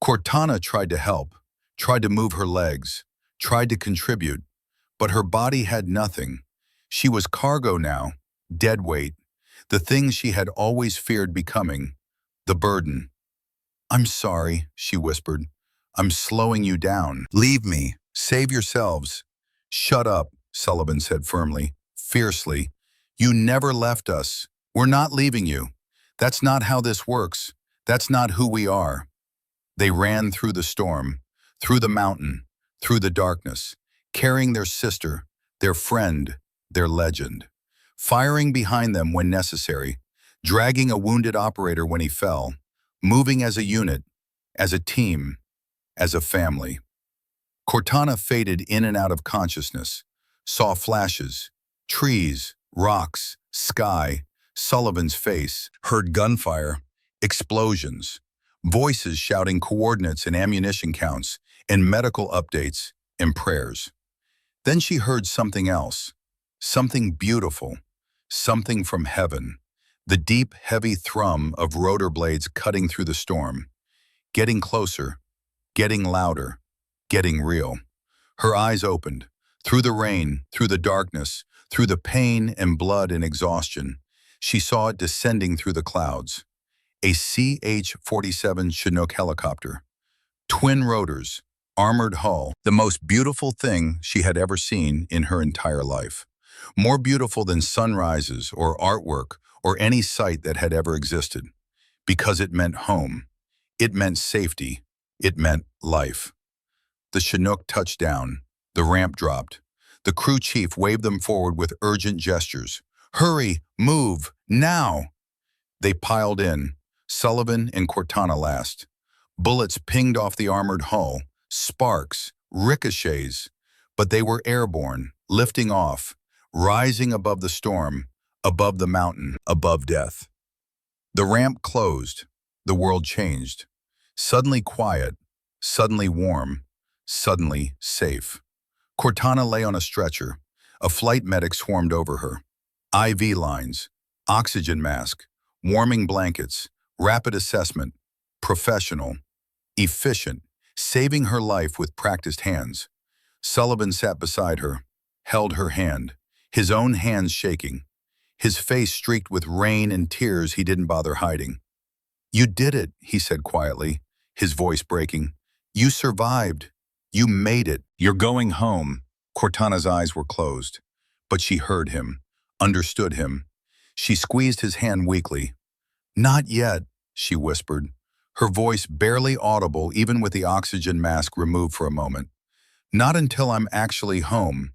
Cortana tried to help. Tried to move her legs. Tried to contribute. But her body had nothing. She was cargo now. Dead weight. The thing she had always feared becoming. The burden. I'm sorry, she whispered. I'm slowing you down. Leave me. Save yourselves. Shut up, Sullivan said firmly, fiercely. You never left us. We're not leaving you. That's not how this works. That's not who we are. They ran through the storm, through the mountain, through the darkness, carrying their sister, their friend, their legend, firing behind them when necessary, dragging a wounded operator when he fell, moving as a unit, as a team, as a family. Cortana faded in and out of consciousness, saw flashes, trees, rocks, sky, Sullivan's face, heard gunfire, explosions, voices shouting coordinates and ammunition counts, and medical updates and prayers. Then she heard something else, something beautiful, something from heaven, the deep, heavy thrum of rotor blades cutting through the storm, getting closer, getting louder, getting real. Her eyes opened, through the rain, through the darkness, through the pain and blood and exhaustion. She saw it descending through the clouds. A CH-47 Chinook helicopter. Twin rotors, armored hull, the most beautiful thing she had ever seen in her entire life. More beautiful than sunrises or artwork or any sight that had ever existed. Because it meant home. It meant safety. It meant life. The Chinook touched down. The ramp dropped. The crew chief waved them forward with urgent gestures. Hurry, move, now! They piled in, Sullivan and Cortana last. Bullets pinged off the armored hull, sparks, ricochets, but they were airborne, lifting off, rising above the storm, above the mountain, above death. The ramp closed. The world changed. Suddenly quiet, suddenly warm, suddenly safe. Cortana lay on a stretcher. A flight medic swarmed over her. IV lines, oxygen mask, warming blankets, rapid assessment, professional, efficient, saving her life with practiced hands. Sullivan sat beside her, held her hand, his own hands shaking, his face streaked with rain and tears he didn't bother hiding. You did it, he said quietly, his voice breaking. You survived. You made it. You're going home. Cortana's eyes were closed, but she heard him, understood him. She squeezed his hand weakly. Not yet, she whispered, her voice barely audible even with the oxygen mask removed for a moment. Not until I'm actually home.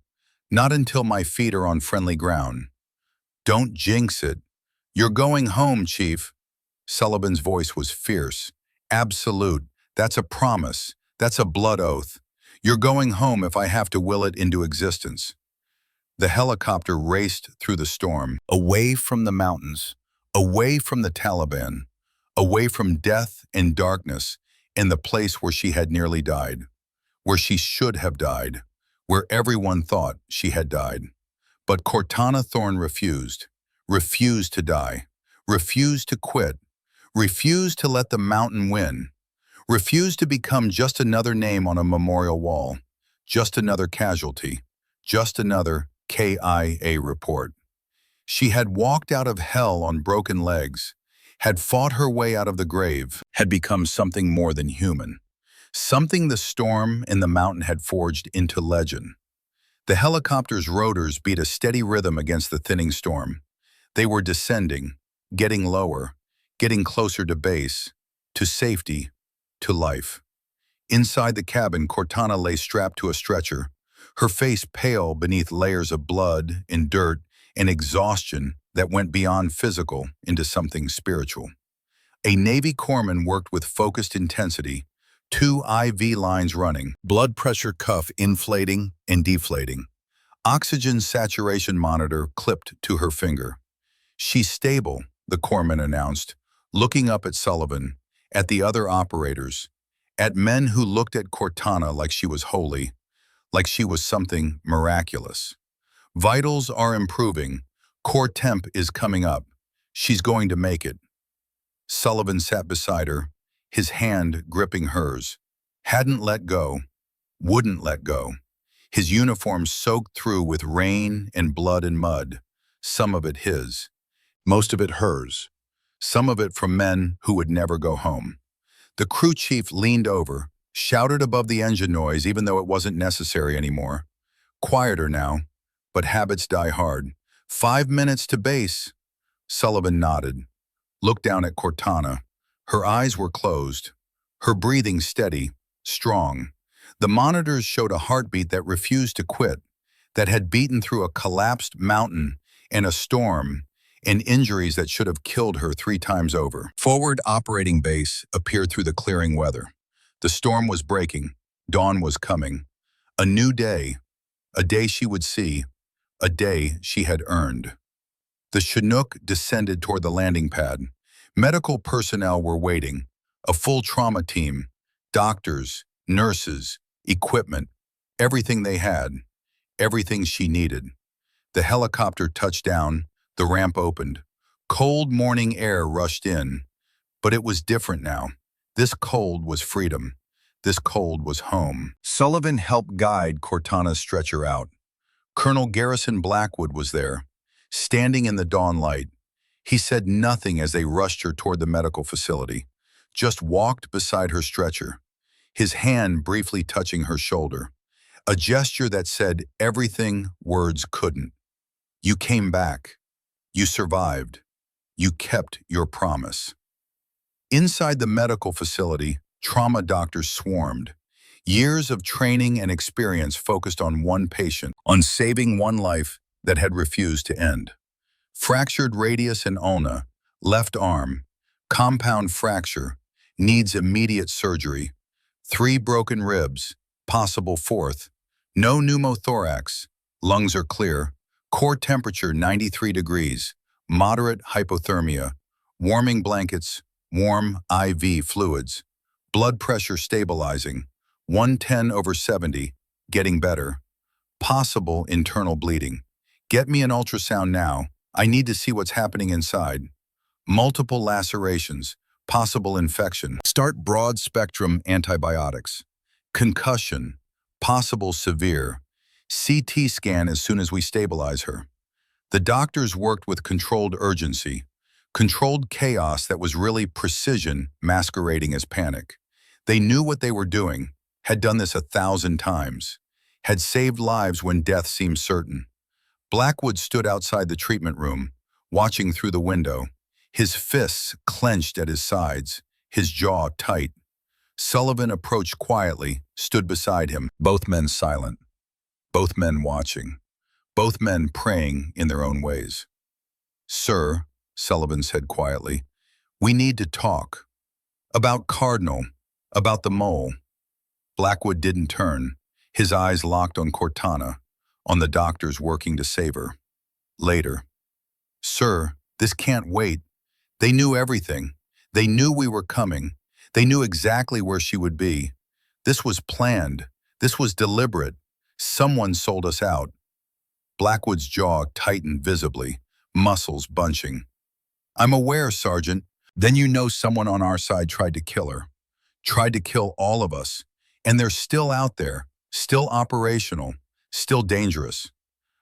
Not until my feet are on friendly ground. Don't jinx it. You're going home, Chief. Sullivan's voice was fierce. Absolute. That's a promise. That's a blood oath. You're going home if I have to will it into existence. The helicopter raced through the storm, away from the mountains, away from the Taliban, away from death and darkness, and the place where she had nearly died, where she should have died, where everyone thought she had died. But Cortana Thorne refused to die, refused to quit, refused to let the mountain win, refused to become just another name on a memorial wall, just another casualty, just another KIA report. She had walked out of hell on broken legs, had fought her way out of the grave, had become something more than human, something the storm in the mountain had forged into legend. The helicopter's rotors beat a steady rhythm against the thinning storm. They were descending, getting lower, getting closer to base, to safety, to life. Inside the cabin, Cortana lay strapped to a stretcher, her face pale beneath layers of blood and dirt and exhaustion that went beyond physical into something spiritual. A Navy corpsman worked with focused intensity, 2 IV lines running, blood pressure cuff inflating and deflating. Oxygen saturation monitor clipped to her finger. "She's stable," the corpsman announced, looking up at Sullivan, at the other operators, at men who looked at Cortana like she was holy, like she was something miraculous. "Vitals are improving. Core temp is coming up. She's going to make it." Sullivan sat beside her, his hand gripping hers. Hadn't let go, wouldn't let go. His uniform soaked through with rain and blood and mud, some of it his, most of it hers, some of it from men who would never go home. The crew chief leaned over, shouted above the engine noise even though it wasn't necessary anymore. Quieter now, but habits die hard. 5 minutes to base. Sullivan nodded, looked down at Cortana. Her eyes were closed, her breathing steady, strong. The monitors showed a heartbeat that refused to quit, that had beaten through a collapsed mountain and a storm and injuries that should have killed her 3 times over. Forward operating base appeared through the clearing weather. The storm was breaking, dawn was coming. A new day, a day she would see, a day she had earned. The Chinook descended toward the landing pad. Medical personnel were waiting, a full trauma team, doctors, nurses, equipment, everything they had, everything she needed. The helicopter touched down, the ramp opened. Cold morning air rushed in, but it was different now. This cold was freedom. This cold was home. Sullivan helped guide Cortana's stretcher out. Colonel Garrison Blackwood was there, standing in the dawn light. He said nothing as they rushed her toward the medical facility, just walked beside her stretcher, his hand briefly touching her shoulder, a gesture that said everything words couldn't. "You came back. You survived. You kept your promise." Inside the medical facility, trauma doctors swarmed. Years of training and experience focused on one patient, on saving one life that had refused to end. Fractured radius and ulna, left arm, compound fracture, needs immediate surgery. 3 broken ribs, possible 4th. No pneumothorax, lungs are clear. Core temperature 93 degrees, moderate hypothermia, warming blankets, warm IV fluids. Blood pressure stabilizing, 110/70, getting better. Possible internal bleeding. "Get me an ultrasound now. I need to see what's happening inside." Multiple lacerations, possible infection. Start broad-spectrum antibiotics. Concussion, possible severe. CT scan as soon as we stabilize her. The doctors worked with controlled urgency, controlled chaos that was really precision masquerading as panic. They knew what they were doing, had done this 1,000 times, had saved lives when death seemed certain. Blackwood stood outside the treatment room, watching through the window, his fists clenched at his sides, his jaw tight. Sullivan approached quietly, stood beside him, both men silent, both men watching, both men praying in their own ways. "Sir," Sullivan said quietly, "we need to talk. About Cardinal, about the mole." Blackwood didn't turn, his eyes locked on Cortana, on the doctors working to save her. Later. "Sir, this can't wait. They knew everything. They knew we were coming. They knew exactly where she would be. This was planned. This was deliberate. Someone sold us out." Blackwood's jaw tightened visibly, muscles bunching. "I'm aware, Sergeant. Then you know someone on our side tried to kill her. tried to kill all of us, and they're still out there, still operational, still dangerous.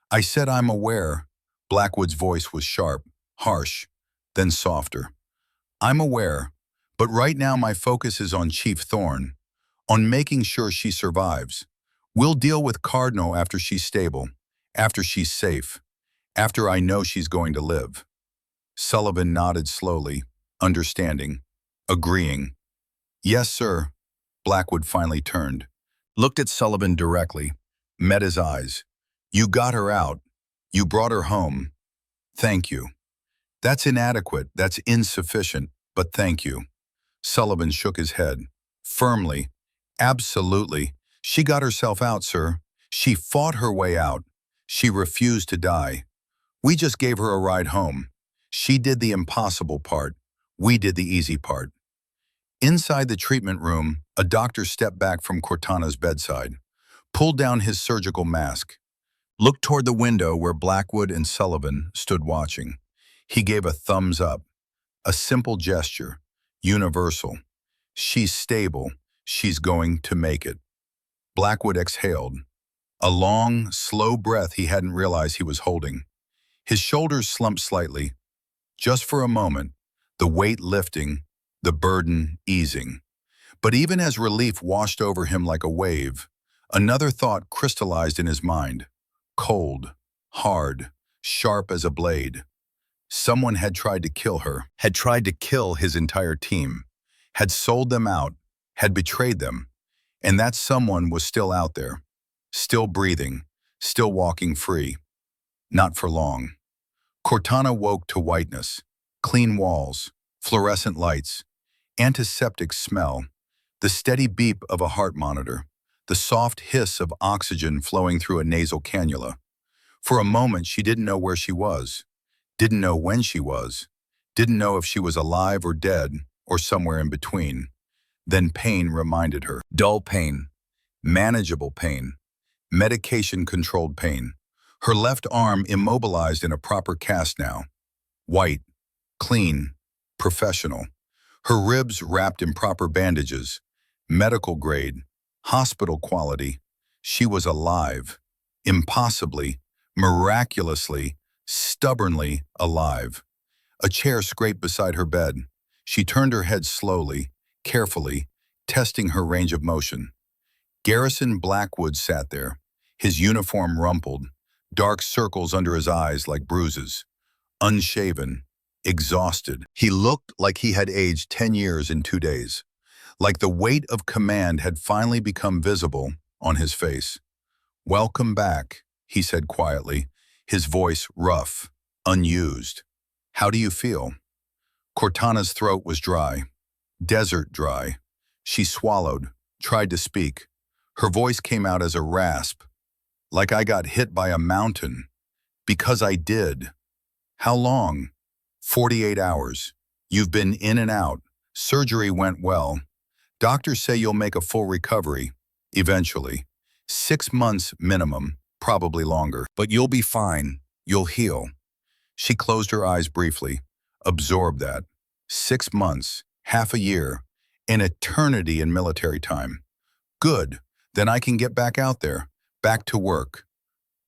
I said I'm aware. Blackwood's voice was sharp, harsh, then softer. I'm aware, but right now my focus is on Chief Thorne, on making sure she survives. We'll deal with Cardinal after she's stable, after she's safe, after I know she's going to live. Sullivan nodded slowly, understanding, agreeing. Yes, sir. Blackwood finally turned, looked at Sullivan directly, met his eyes. You got her out. You brought her home. Thank you. That's inadequate, that's insufficient, but thank you. Sullivan shook his head, firmly. Absolutely. She got herself out, sir. She fought her way out. She refused to die. We just gave her a ride home. She did the impossible part. We did the easy part. Inside the treatment room, a doctor stepped back from Cortana's bedside, pulled down his surgical mask, looked toward the window where Blackwood and Sullivan stood watching. He gave a thumbs up, a simple gesture, universal. She's stable. She's going to make it. Blackwood exhaled, a long, slow breath he hadn't realized he was holding. His shoulders slumped slightly. Just for a moment, the weight lifting, the burden easing. But even as relief washed over him like a wave, another thought crystallized in his mind. Cold, hard, sharp as a blade. Someone had tried to kill her, had tried to kill his entire team, had sold them out, had betrayed them, and that someone was still out there, still breathing, still walking free. Not for long. Cortana woke to whiteness, clean walls, fluorescent lights, antiseptic smell, the steady beep of a heart monitor, the soft hiss of oxygen flowing through a nasal cannula. For a moment, she didn't know where she was, didn't know when she was, didn't know if she was alive or dead or somewhere in between. Then pain reminded her. Dull pain, manageable pain, medication-controlled pain. Her left arm immobilized in a proper cast now. White, clean, professional. Her ribs wrapped in proper bandages, medical grade, hospital quality. She was alive, impossibly, miraculously, stubbornly alive. A chair scraped beside her bed. She turned her head slowly, carefully, testing her range of motion. Garrison Blackwood sat there, his uniform rumpled, dark circles under his eyes like bruises. Unshaven, exhausted. He looked like he had aged 10 years in 2 days, like the weight of command had finally become visible on his face. Welcome back, he said quietly, his voice rough, unused. How do you feel? Cortana's throat was dry, desert dry. She swallowed, tried to speak. Her voice came out as a rasp, like I got hit by a mountain. Because I did. How long? 48 hours. You've been in and out. Surgery went well. Doctors say you'll make a full recovery, eventually. 6 months minimum, probably longer. But you'll be fine. You'll heal. She closed her eyes briefly, absorbed that. 6 months, half a year, an eternity in military time. Good. Then I can get back out there, back to work.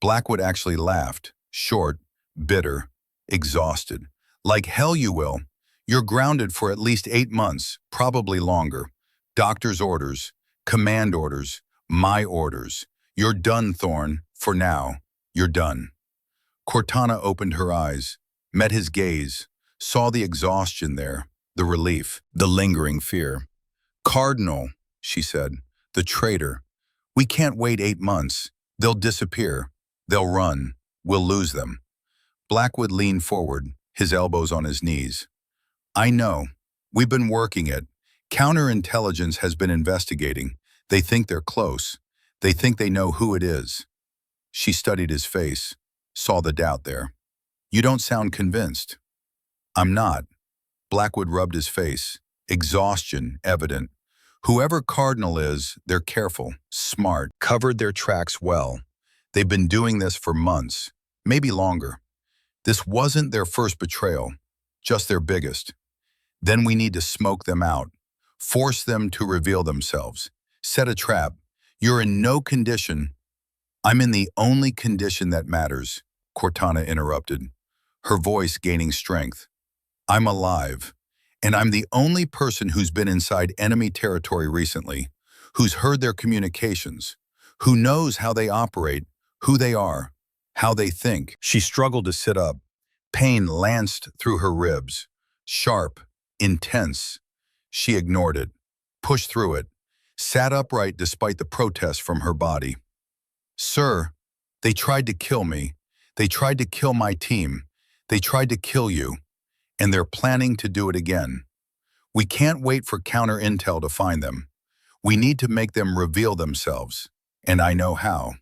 Blackwood actually laughed, short, bitter, exhausted. Like hell you will. You're grounded for at least 8 months, probably longer. Doctor's orders, command orders, my orders. You're done, Thorne, for now. You're done. Cortana opened her eyes, met his gaze, saw the exhaustion there, the relief, the lingering fear. Cardinal, she said, the traitor. We can't wait 8 months. They'll disappear. They'll run. We'll lose them. Blackwood leaned forward, his elbows on his knees. I know. We've been working it. Counterintelligence has been investigating. They think they're close. They think they know who it is. She studied his face, saw the doubt there. You don't sound convinced. I'm not. Blackwood rubbed his face, exhaustion evident. Whoever Cardinal is, they're careful, smart, covered their tracks well. They've been doing this for months, maybe longer. This wasn't their first betrayal, just their biggest. Then we need to smoke them out, Force them to reveal themselves. Set a trap. You're in no condition. I'm in the only condition that matters, Cortana interrupted, her voice gaining strength. I'm alive, and I'm the only person who's been inside enemy territory recently, who's heard their communications, who knows how they operate, who they are, how they think. She struggled to sit up. Pain lanced through her ribs, sharp, intense. She ignored it, pushed through it, sat upright despite the protest from her body. Sir, they tried to kill me. They tried to kill my team. They tried to kill you. And they're planning to do it again. We can't wait for counter intel to find them. We need to make them reveal themselves. And I know how.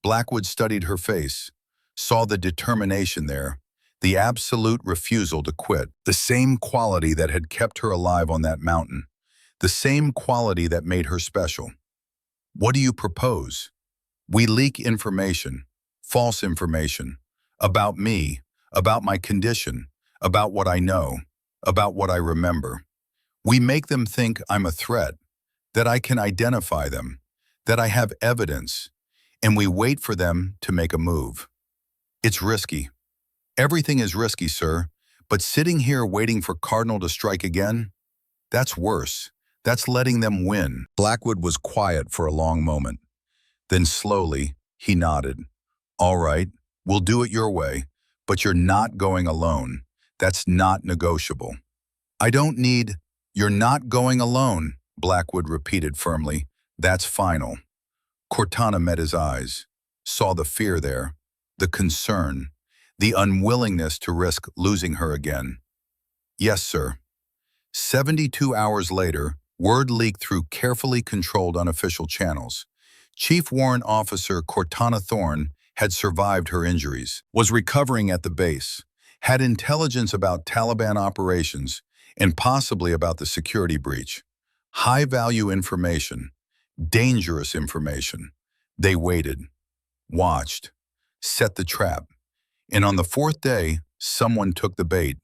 Blackwood studied her face, saw the determination there, the absolute refusal to quit, the same quality that had kept her alive on that mountain, the same quality that made her special. What do you propose? We leak information, false information, about me, about my condition, about what I know, about what I remember. We make them think I'm a threat, that I can identify them, that I have evidence, and we wait for them to make a move. It's risky. Everything is risky, sir, but sitting here waiting for Cardinal to strike again, that's worse. That's letting them win. Blackwood was quiet for a long moment. Then slowly, he nodded. All right, we'll do it your way, but you're not going alone. That's not negotiable. You're not going alone, Blackwood repeated firmly. That's final. Cortana met his eyes, saw the fear there, the concern, the unwillingness to risk losing her again. Yes, sir. 72 hours later, word leaked through carefully controlled unofficial channels. Chief Warrant Officer Cortana Thorne had survived her injuries, was recovering at the base, had intelligence about Taliban operations, and possibly about the security breach. High-value information, dangerous information. They waited, watched, set the trap. And on the fourth day, someone took the bait.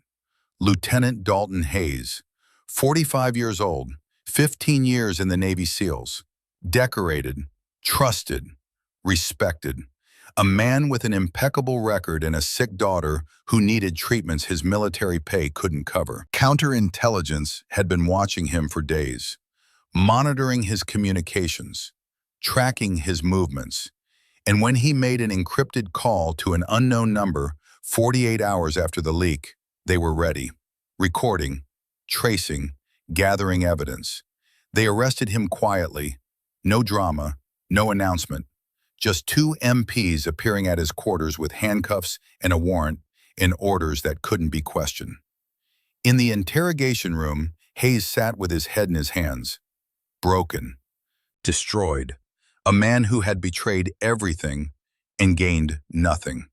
Lieutenant Dalton Hayes, 45 years old, 15 years in the Navy SEALs, decorated, trusted, respected. A man with an impeccable record and a sick daughter who needed treatments his military pay couldn't cover. Counterintelligence had been watching him for days, monitoring his communications, tracking his movements. And when he made an encrypted call to an unknown number 48 hours after the leak, they were ready, recording, tracing, gathering evidence. They arrested him quietly. No drama, no announcement. Just two MPs appearing at his quarters with handcuffs and a warrant and orders that couldn't be questioned. In the interrogation room, Hayes sat with his head in his hands, broken, destroyed, a man who had betrayed everything and gained nothing.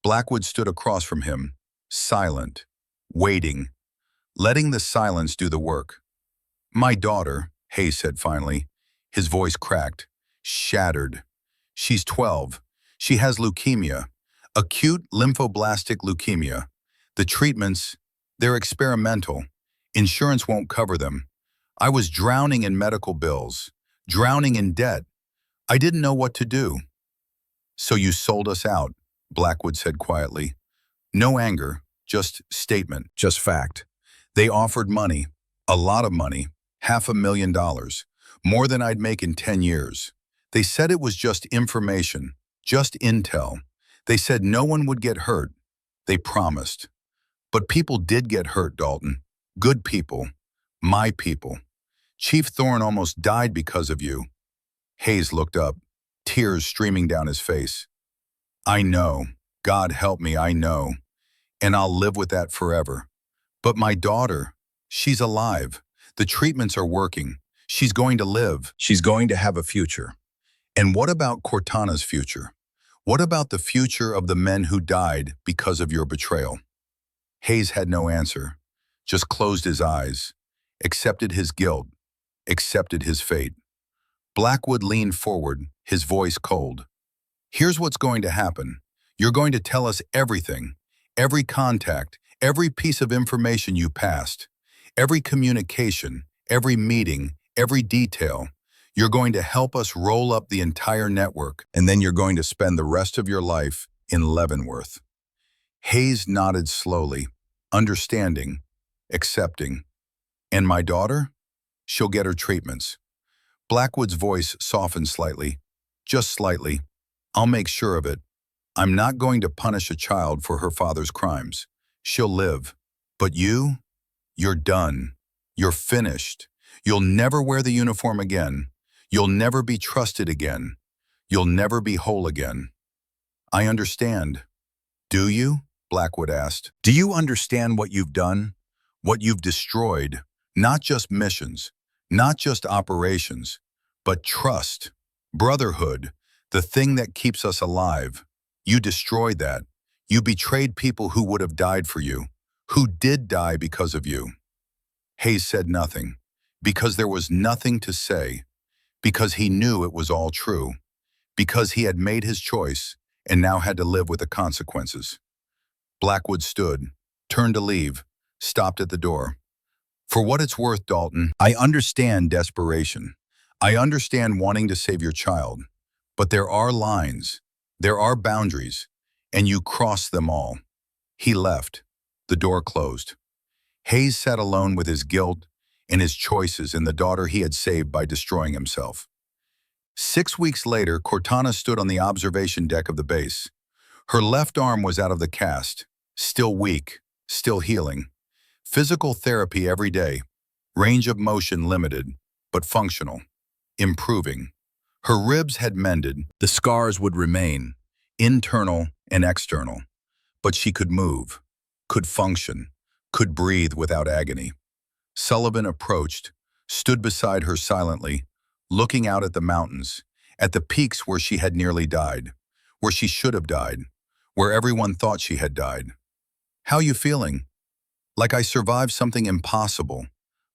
Blackwood stood across from him, silent, waiting, letting the silence do the work. My daughter, Hayes said finally, his voice cracked, shattered. She's 12. She has leukemia, acute lymphoblastic leukemia. The treatments, they're experimental. Insurance won't cover them. I was drowning in medical bills, drowning in debt. I didn't know what to do. So you sold us out, Blackwood said quietly. No anger, just statement, just fact. They offered money, a lot of money, $500,000, more than I'd make in 10 years. They said it was just information, just intel. They said no one would get hurt. They promised. But people did get hurt, Dalton. Good people. My people. Chief Thorne almost died because of you. Hayes looked up, tears streaming down his face. I know. God help me, I know. And I'll live with that forever. But my daughter, she's alive. The treatments are working. She's going to live. She's going to have a future. And what about Cortana's future? What about the future of the men who died because of your betrayal? Hayes had no answer, just closed his eyes, accepted his guilt, accepted his fate. Blackwood leaned forward, his voice cold. Here's what's going to happen. You're going to tell us everything, every contact, every piece of information you passed, every communication, every meeting, every detail. You're going to help us roll up the entire network, and then you're going to spend the rest of your life in Leavenworth. Hayes nodded slowly, understanding, accepting. And my daughter? She'll get her treatments. Blackwood's voice softened slightly. Just slightly. I'll make sure of it. I'm not going to punish a child for her father's crimes. She'll live. But you? You're done. You're finished. You'll never wear the uniform again. You'll never be trusted again. You'll never be whole again. I understand. Do you? Blackwood asked. Do you understand what you've done? What you've destroyed? Not just missions, not just operations, but trust, brotherhood, the thing that keeps us alive. You destroyed that. You betrayed people who would have died for you, who did die because of you. Hayes said nothing, because there was nothing to say, because he knew it was all true, because he had made his choice and now had to live with the consequences. Blackwood stood, turned to leave, stopped at the door. For what it's worth, Dalton, I understand desperation. I understand wanting to save your child. But there are lines, there are boundaries, and you cross them all. He left. The door closed. Hayes sat alone with his guilt and his choices and the daughter he had saved by destroying himself. 6 weeks later, Cortana stood on the observation deck of the base. Her left arm was out of the cast, still weak, still healing. Physical therapy every day, range of motion limited, but functional, improving. Her ribs had mended, the scars would remain, internal and external, but she could move, could function, could breathe without agony. Sullivan approached, stood beside her silently, looking out at the mountains, at the peaks where she had nearly died, where she should have died, where everyone thought she had died. How you feeling? Like I survived something impossible,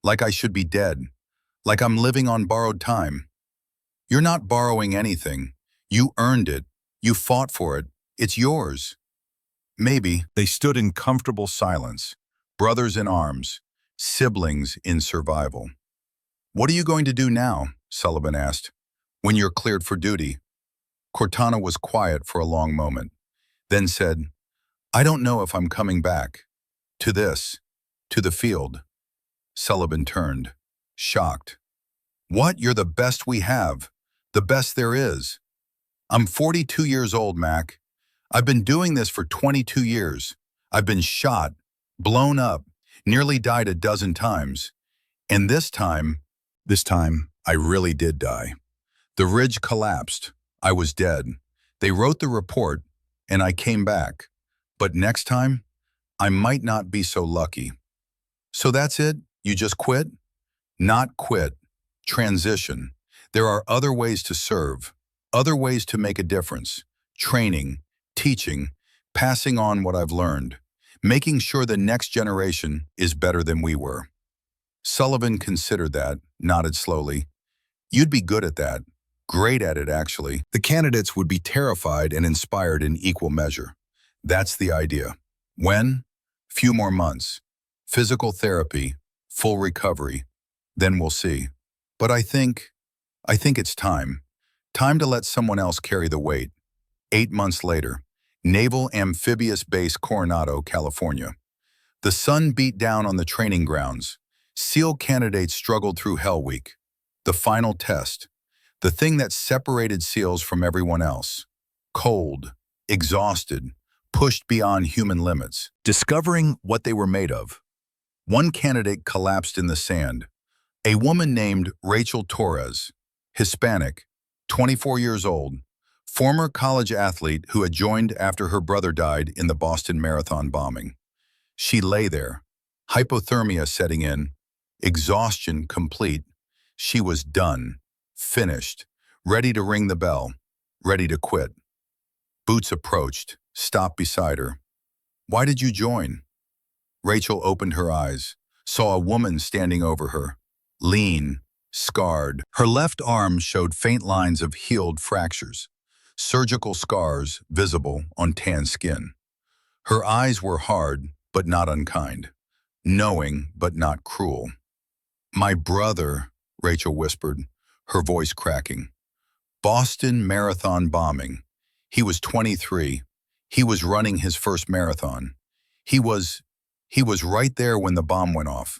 like I should be dead, like I'm living on borrowed time. You're not borrowing anything. You earned it. You fought for it. It's yours. Maybe. They stood in comfortable silence, brothers in arms, siblings in survival. What are you going to do now? Sullivan asked. When you're cleared for duty. Cortana was quiet for a long moment, then said, I don't know if I'm coming back. To the field. Sullivan turned, shocked. What? You're the best we have, the best there is. I'm 42 years old, Mac. I've been doing this for 22 years. I've been shot, blown up, nearly died a dozen times. And this time, I really did die. The ridge collapsed. I was dead. They wrote the report, and I came back. But next time, I might not be so lucky. So that's it? You just quit? Not quit. Transition. There are other ways to serve, other ways to make a difference. Training, teaching, passing on what I've learned, making sure the next generation is better than we were. Sullivan considered that, nodded slowly. You'd be good at that. Great at it, actually. The candidates would be terrified and inspired in equal measure. That's the idea. When? Few more months. Physical therapy, full recovery. Then we'll see. But I think it's time. Time to let someone else carry the weight. 8 months later, Naval Amphibious Base Coronado, California. The sun beat down on the training grounds. SEAL candidates struggled through Hell Week. The final test. The thing that separated SEALs from everyone else. Cold, exhausted, pushed beyond human limits. Discovering what they were made of. One candidate collapsed in the sand. A woman named Rachel Torres, Hispanic, 24 years old, former college athlete who had joined after her brother died in the Boston Marathon bombing. She lay there, hypothermia setting in, exhaustion complete. She was done, finished, ready to ring the bell, ready to quit. Boots approached, stopped beside her. Why did you join? Rachel opened her eyes, saw a woman standing over her, lean, scarred. Her left arm showed faint lines of healed fractures, surgical scars visible on tan skin. Her eyes were hard, but not unkind, knowing, but not cruel. My brother, Rachel whispered, her voice cracking. Boston Marathon bombing. He was 23. He was running his first marathon. He was, he was right there when the bomb went off.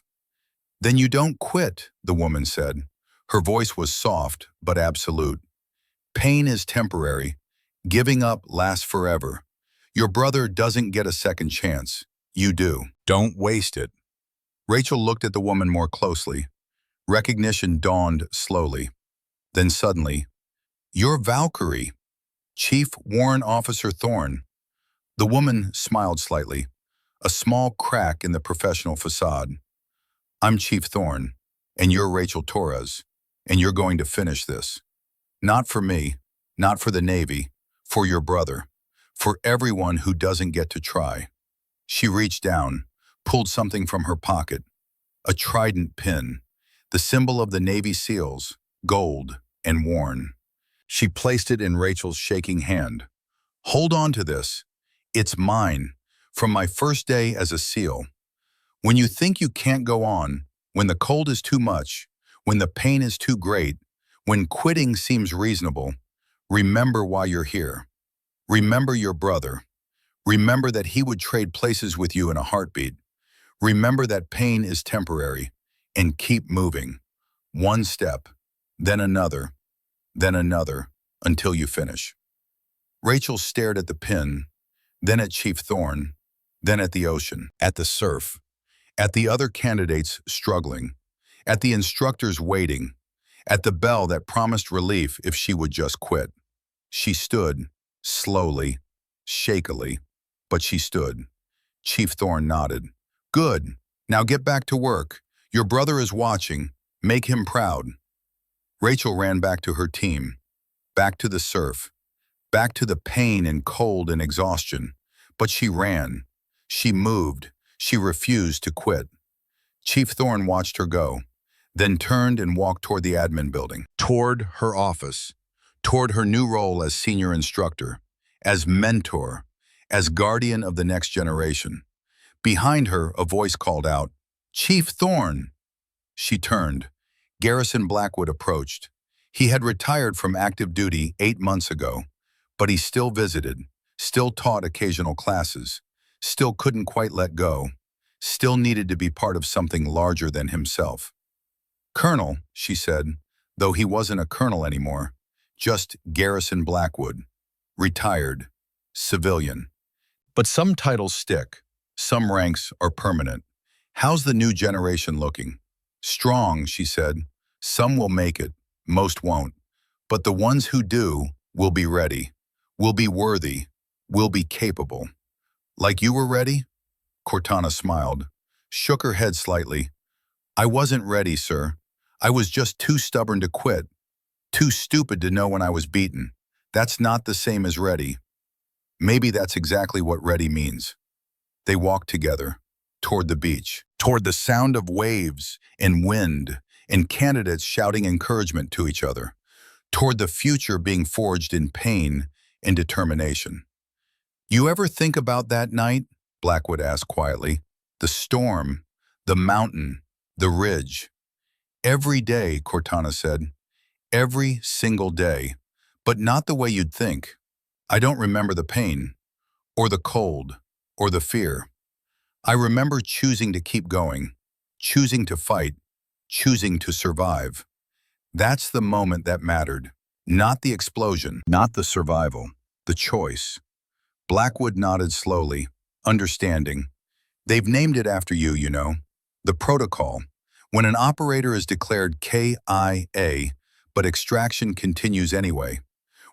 Then you don't quit, the woman said. Her voice was soft but absolute. Pain is temporary. Giving up lasts forever. Your brother doesn't get a second chance. You do. Don't waste it. Rachel looked at the woman more closely. Recognition dawned slowly. Then suddenly, "You're Valkyrie, Chief Warrant Officer Thorne." The woman smiled slightly, a small crack in the professional facade. "I'm Chief Thorne, and you're Rachel Torres, and you're going to finish this. Not for me, not for the Navy, for your brother, for everyone who doesn't get to try." She reached down, pulled something from her pocket, a trident pin, the symbol of the Navy SEALs, gold and worn. She placed it in Rachel's shaking hand. "Hold on to this. It's mine, from my first day as a SEAL. When you think you can't go on, when the cold is too much, when the pain is too great, when quitting seems reasonable, remember why you're here. Remember your brother. Remember that he would trade places with you in a heartbeat. Remember that pain is temporary, and keep moving. One step, then another, until you finish." Rachel stared at the pin, then at Chief Thorne, then at the ocean, at the surf, at the other candidates struggling, at the instructors waiting, at the bell that promised relief if she would just quit. She stood, slowly, shakily, but she stood. Chief Thorne nodded. "Good. Now get back to work. Your brother is watching. Make him proud." Rachel ran back to her team, back to the surf, back to the pain and cold and exhaustion. But she ran. She moved. She refused to quit. Chief Thorne watched her go, then turned and walked toward the admin building, toward her office, toward her new role as senior instructor, as mentor, as guardian of the next generation. Behind her, a voice called out, "Chief Thorne!" She turned. Garrison Blackwood approached. He had retired from active duty 8 months ago, but he still visited, still taught occasional classes, still couldn't quite let go, still needed to be part of something larger than himself. "Colonel," she said, though he wasn't a colonel anymore, just Garrison Blackwood, retired, civilian. But some titles stick, some ranks are permanent. "How's the new generation looking?" "Strong," she said. "Some will make it, most won't. But the ones who do will be ready, will be worthy, will be capable." "Like you were ready?" Cortana smiled, shook her head slightly. "I wasn't ready, sir. I was just too stubborn to quit, too stupid to know when I was beaten. That's not the same as ready." Maybe that's exactly what ready means. They walked together, toward the beach, toward the sound of waves and wind and candidates shouting encouragement to each other, toward the future being forged in pain and determination. "You ever think about that night?" Blackwood asked quietly. "The storm, the mountain, the ridge." "Every day," Cortana said. "Every single day. But not the way you'd think. I don't remember the pain, or the cold, or the fear. I remember choosing to keep going, choosing to fight, choosing to survive. That's the moment that mattered. Not the explosion, not the survival, the choice." Blackwood nodded slowly, understanding. "They've named it after you, you know. The protocol. When an operator is declared KIA, but extraction continues anyway.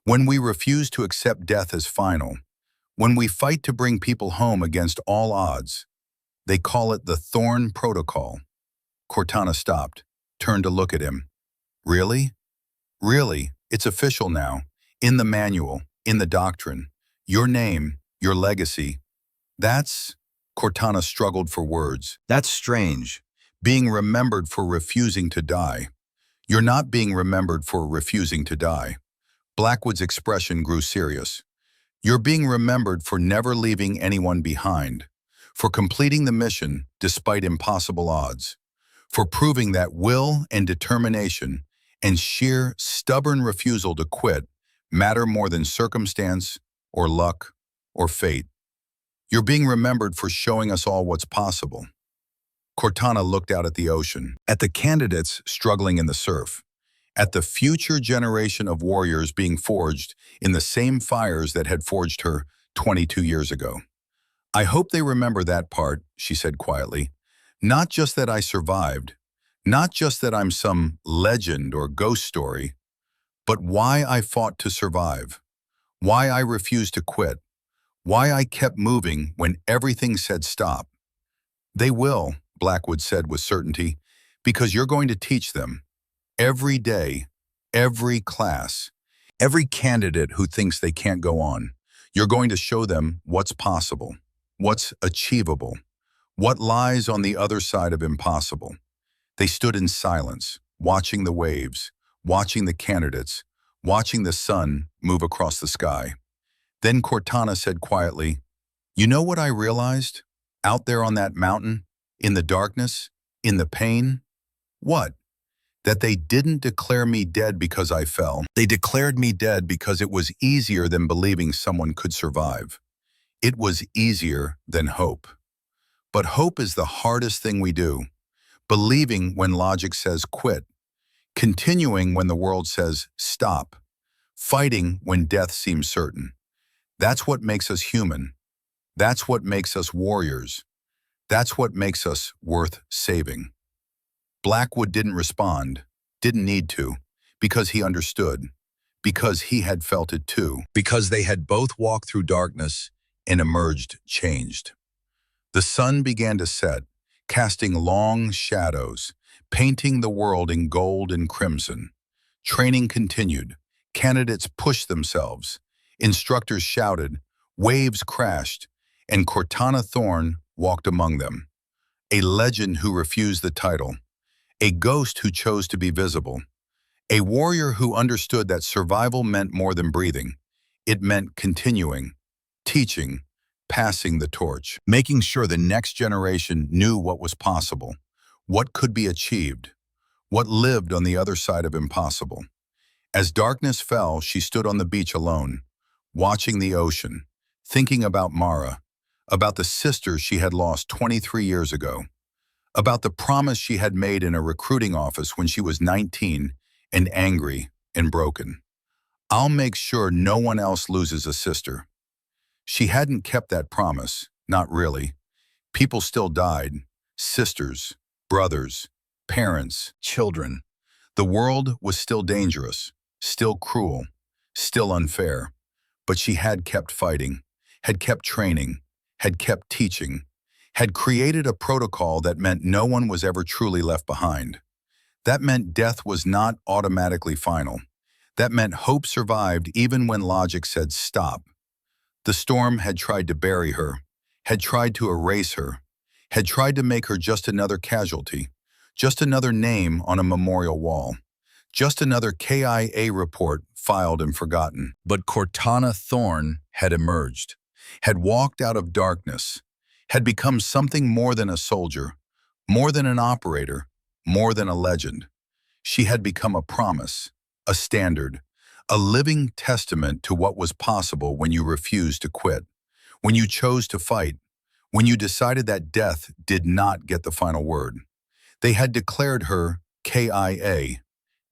When we refuse to accept death as final. When we fight to bring people home against all odds. They call it the Thorne Protocol." Cortana stopped, turned to look at him. "Really? Really, it's official now. In the manual, in the doctrine. Your name, your legacy. That's..." Cortana struggled for words. "That's strange. Being remembered for refusing to die. You're not being remembered for refusing to die." Blackwood's expression grew serious. "You're being remembered for never leaving anyone behind, for completing the mission despite impossible odds, for proving that will and determination and sheer stubborn refusal to quit matter more than circumstance or luck or fate. You're being remembered for showing us all what's possible. Cortana looked out at the ocean, at the candidates struggling in the surf, at the future generation of warriors being forged in the same fires that had forged her 22 years ago. I hope they remember that part, she said quietly. Not just that I survived, not just that I'm some legend or ghost story, but why I fought to survive, why I refused to quit, why I kept moving when everything said stop. They will, Blackwood said with certainty, because you're going to teach them. Every day, every class, every candidate who thinks they can't go on, you're going to show them what's possible, what's achievable, what lies on the other side of impossible. They stood in silence, watching the waves, watching the candidates, watching the sun move across the sky. Then Cortana said quietly, "You know what I realized? Out there on that mountain, in the darkness, in the pain? What? That they didn't declare me dead because I fell. They declared me dead because it was easier than believing someone could survive. It was easier than hope. But hope is the hardest thing we do. Believing when logic says quit. Continuing when the world says stop. Fighting when death seems certain. That's what makes us human. That's what makes us warriors. That's what makes us worth saving." Blackwood didn't respond, didn't need to, because he understood, because he had felt it too, because they had both walked through darkness and emerged changed. The sun began to set, casting long shadows, painting the world in gold and crimson. Training continued. Candidates pushed themselves. Instructors shouted. Waves crashed. And Cortana Thorne walked among them. A legend who refused the title. A ghost who chose to be visible. A warrior who understood that survival meant more than breathing. It meant continuing, teaching, passing the torch, making sure the next generation knew what was possible, what could be achieved, what lived on the other side of impossible. As darkness fell, she stood on the beach alone, watching the ocean, thinking about Mara, about the sister she had lost 23 years ago, about the promise she had made in a recruiting office when she was 19 and angry and broken. "I'll make sure no one else loses a sister." She hadn't kept that promise, not really. People still died, sisters, brothers, parents, children. The world was still dangerous, still cruel, still unfair. But she had kept fighting, had kept training, had kept teaching, had created a protocol that meant no one was ever truly left behind. That meant death was not automatically final. That meant hope survived even when logic said stop. The storm had tried to bury her, had tried to erase her, had tried to make her just another casualty, just another name on a memorial wall, just another KIA report filed and forgotten. But Cortana Thorne had emerged, had walked out of darkness, had become something more than a soldier, more than an operator, more than a legend. She had become a promise, a standard, a living testament to what was possible when you refused to quit, when you chose to fight, when you decided that death did not get the final word. They had declared her KIA,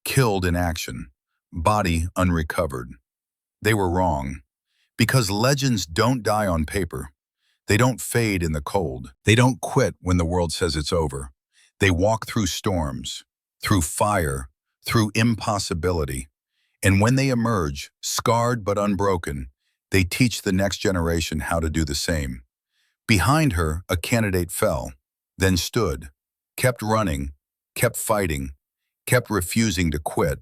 killed in action, body unrecovered. They were wrong, because legends don't die on paper. They don't fade in the cold. They don't quit when the world says it's over. They walk through storms, through fire, through impossibility. And when they emerge, scarred but unbroken, they teach the next generation how to do the same. Behind her, a candidate fell, then stood, kept running, kept fighting, kept refusing to quit.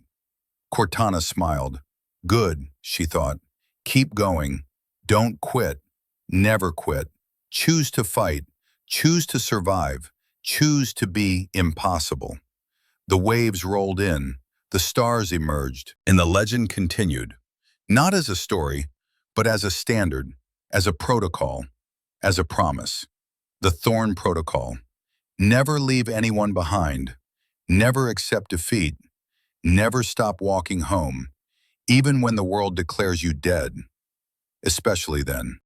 Cortana smiled. Good, she thought. Keep going. Don't quit. Never quit. Choose to fight. Choose to survive. Choose to be impossible. The waves rolled in. The stars emerged, and the legend continued. Not as a story, but as a standard, as a protocol, as a promise. The Thorne Protocol. Never leave anyone behind. Never accept defeat. Never stop walking home, even when the world declares you dead, especially then.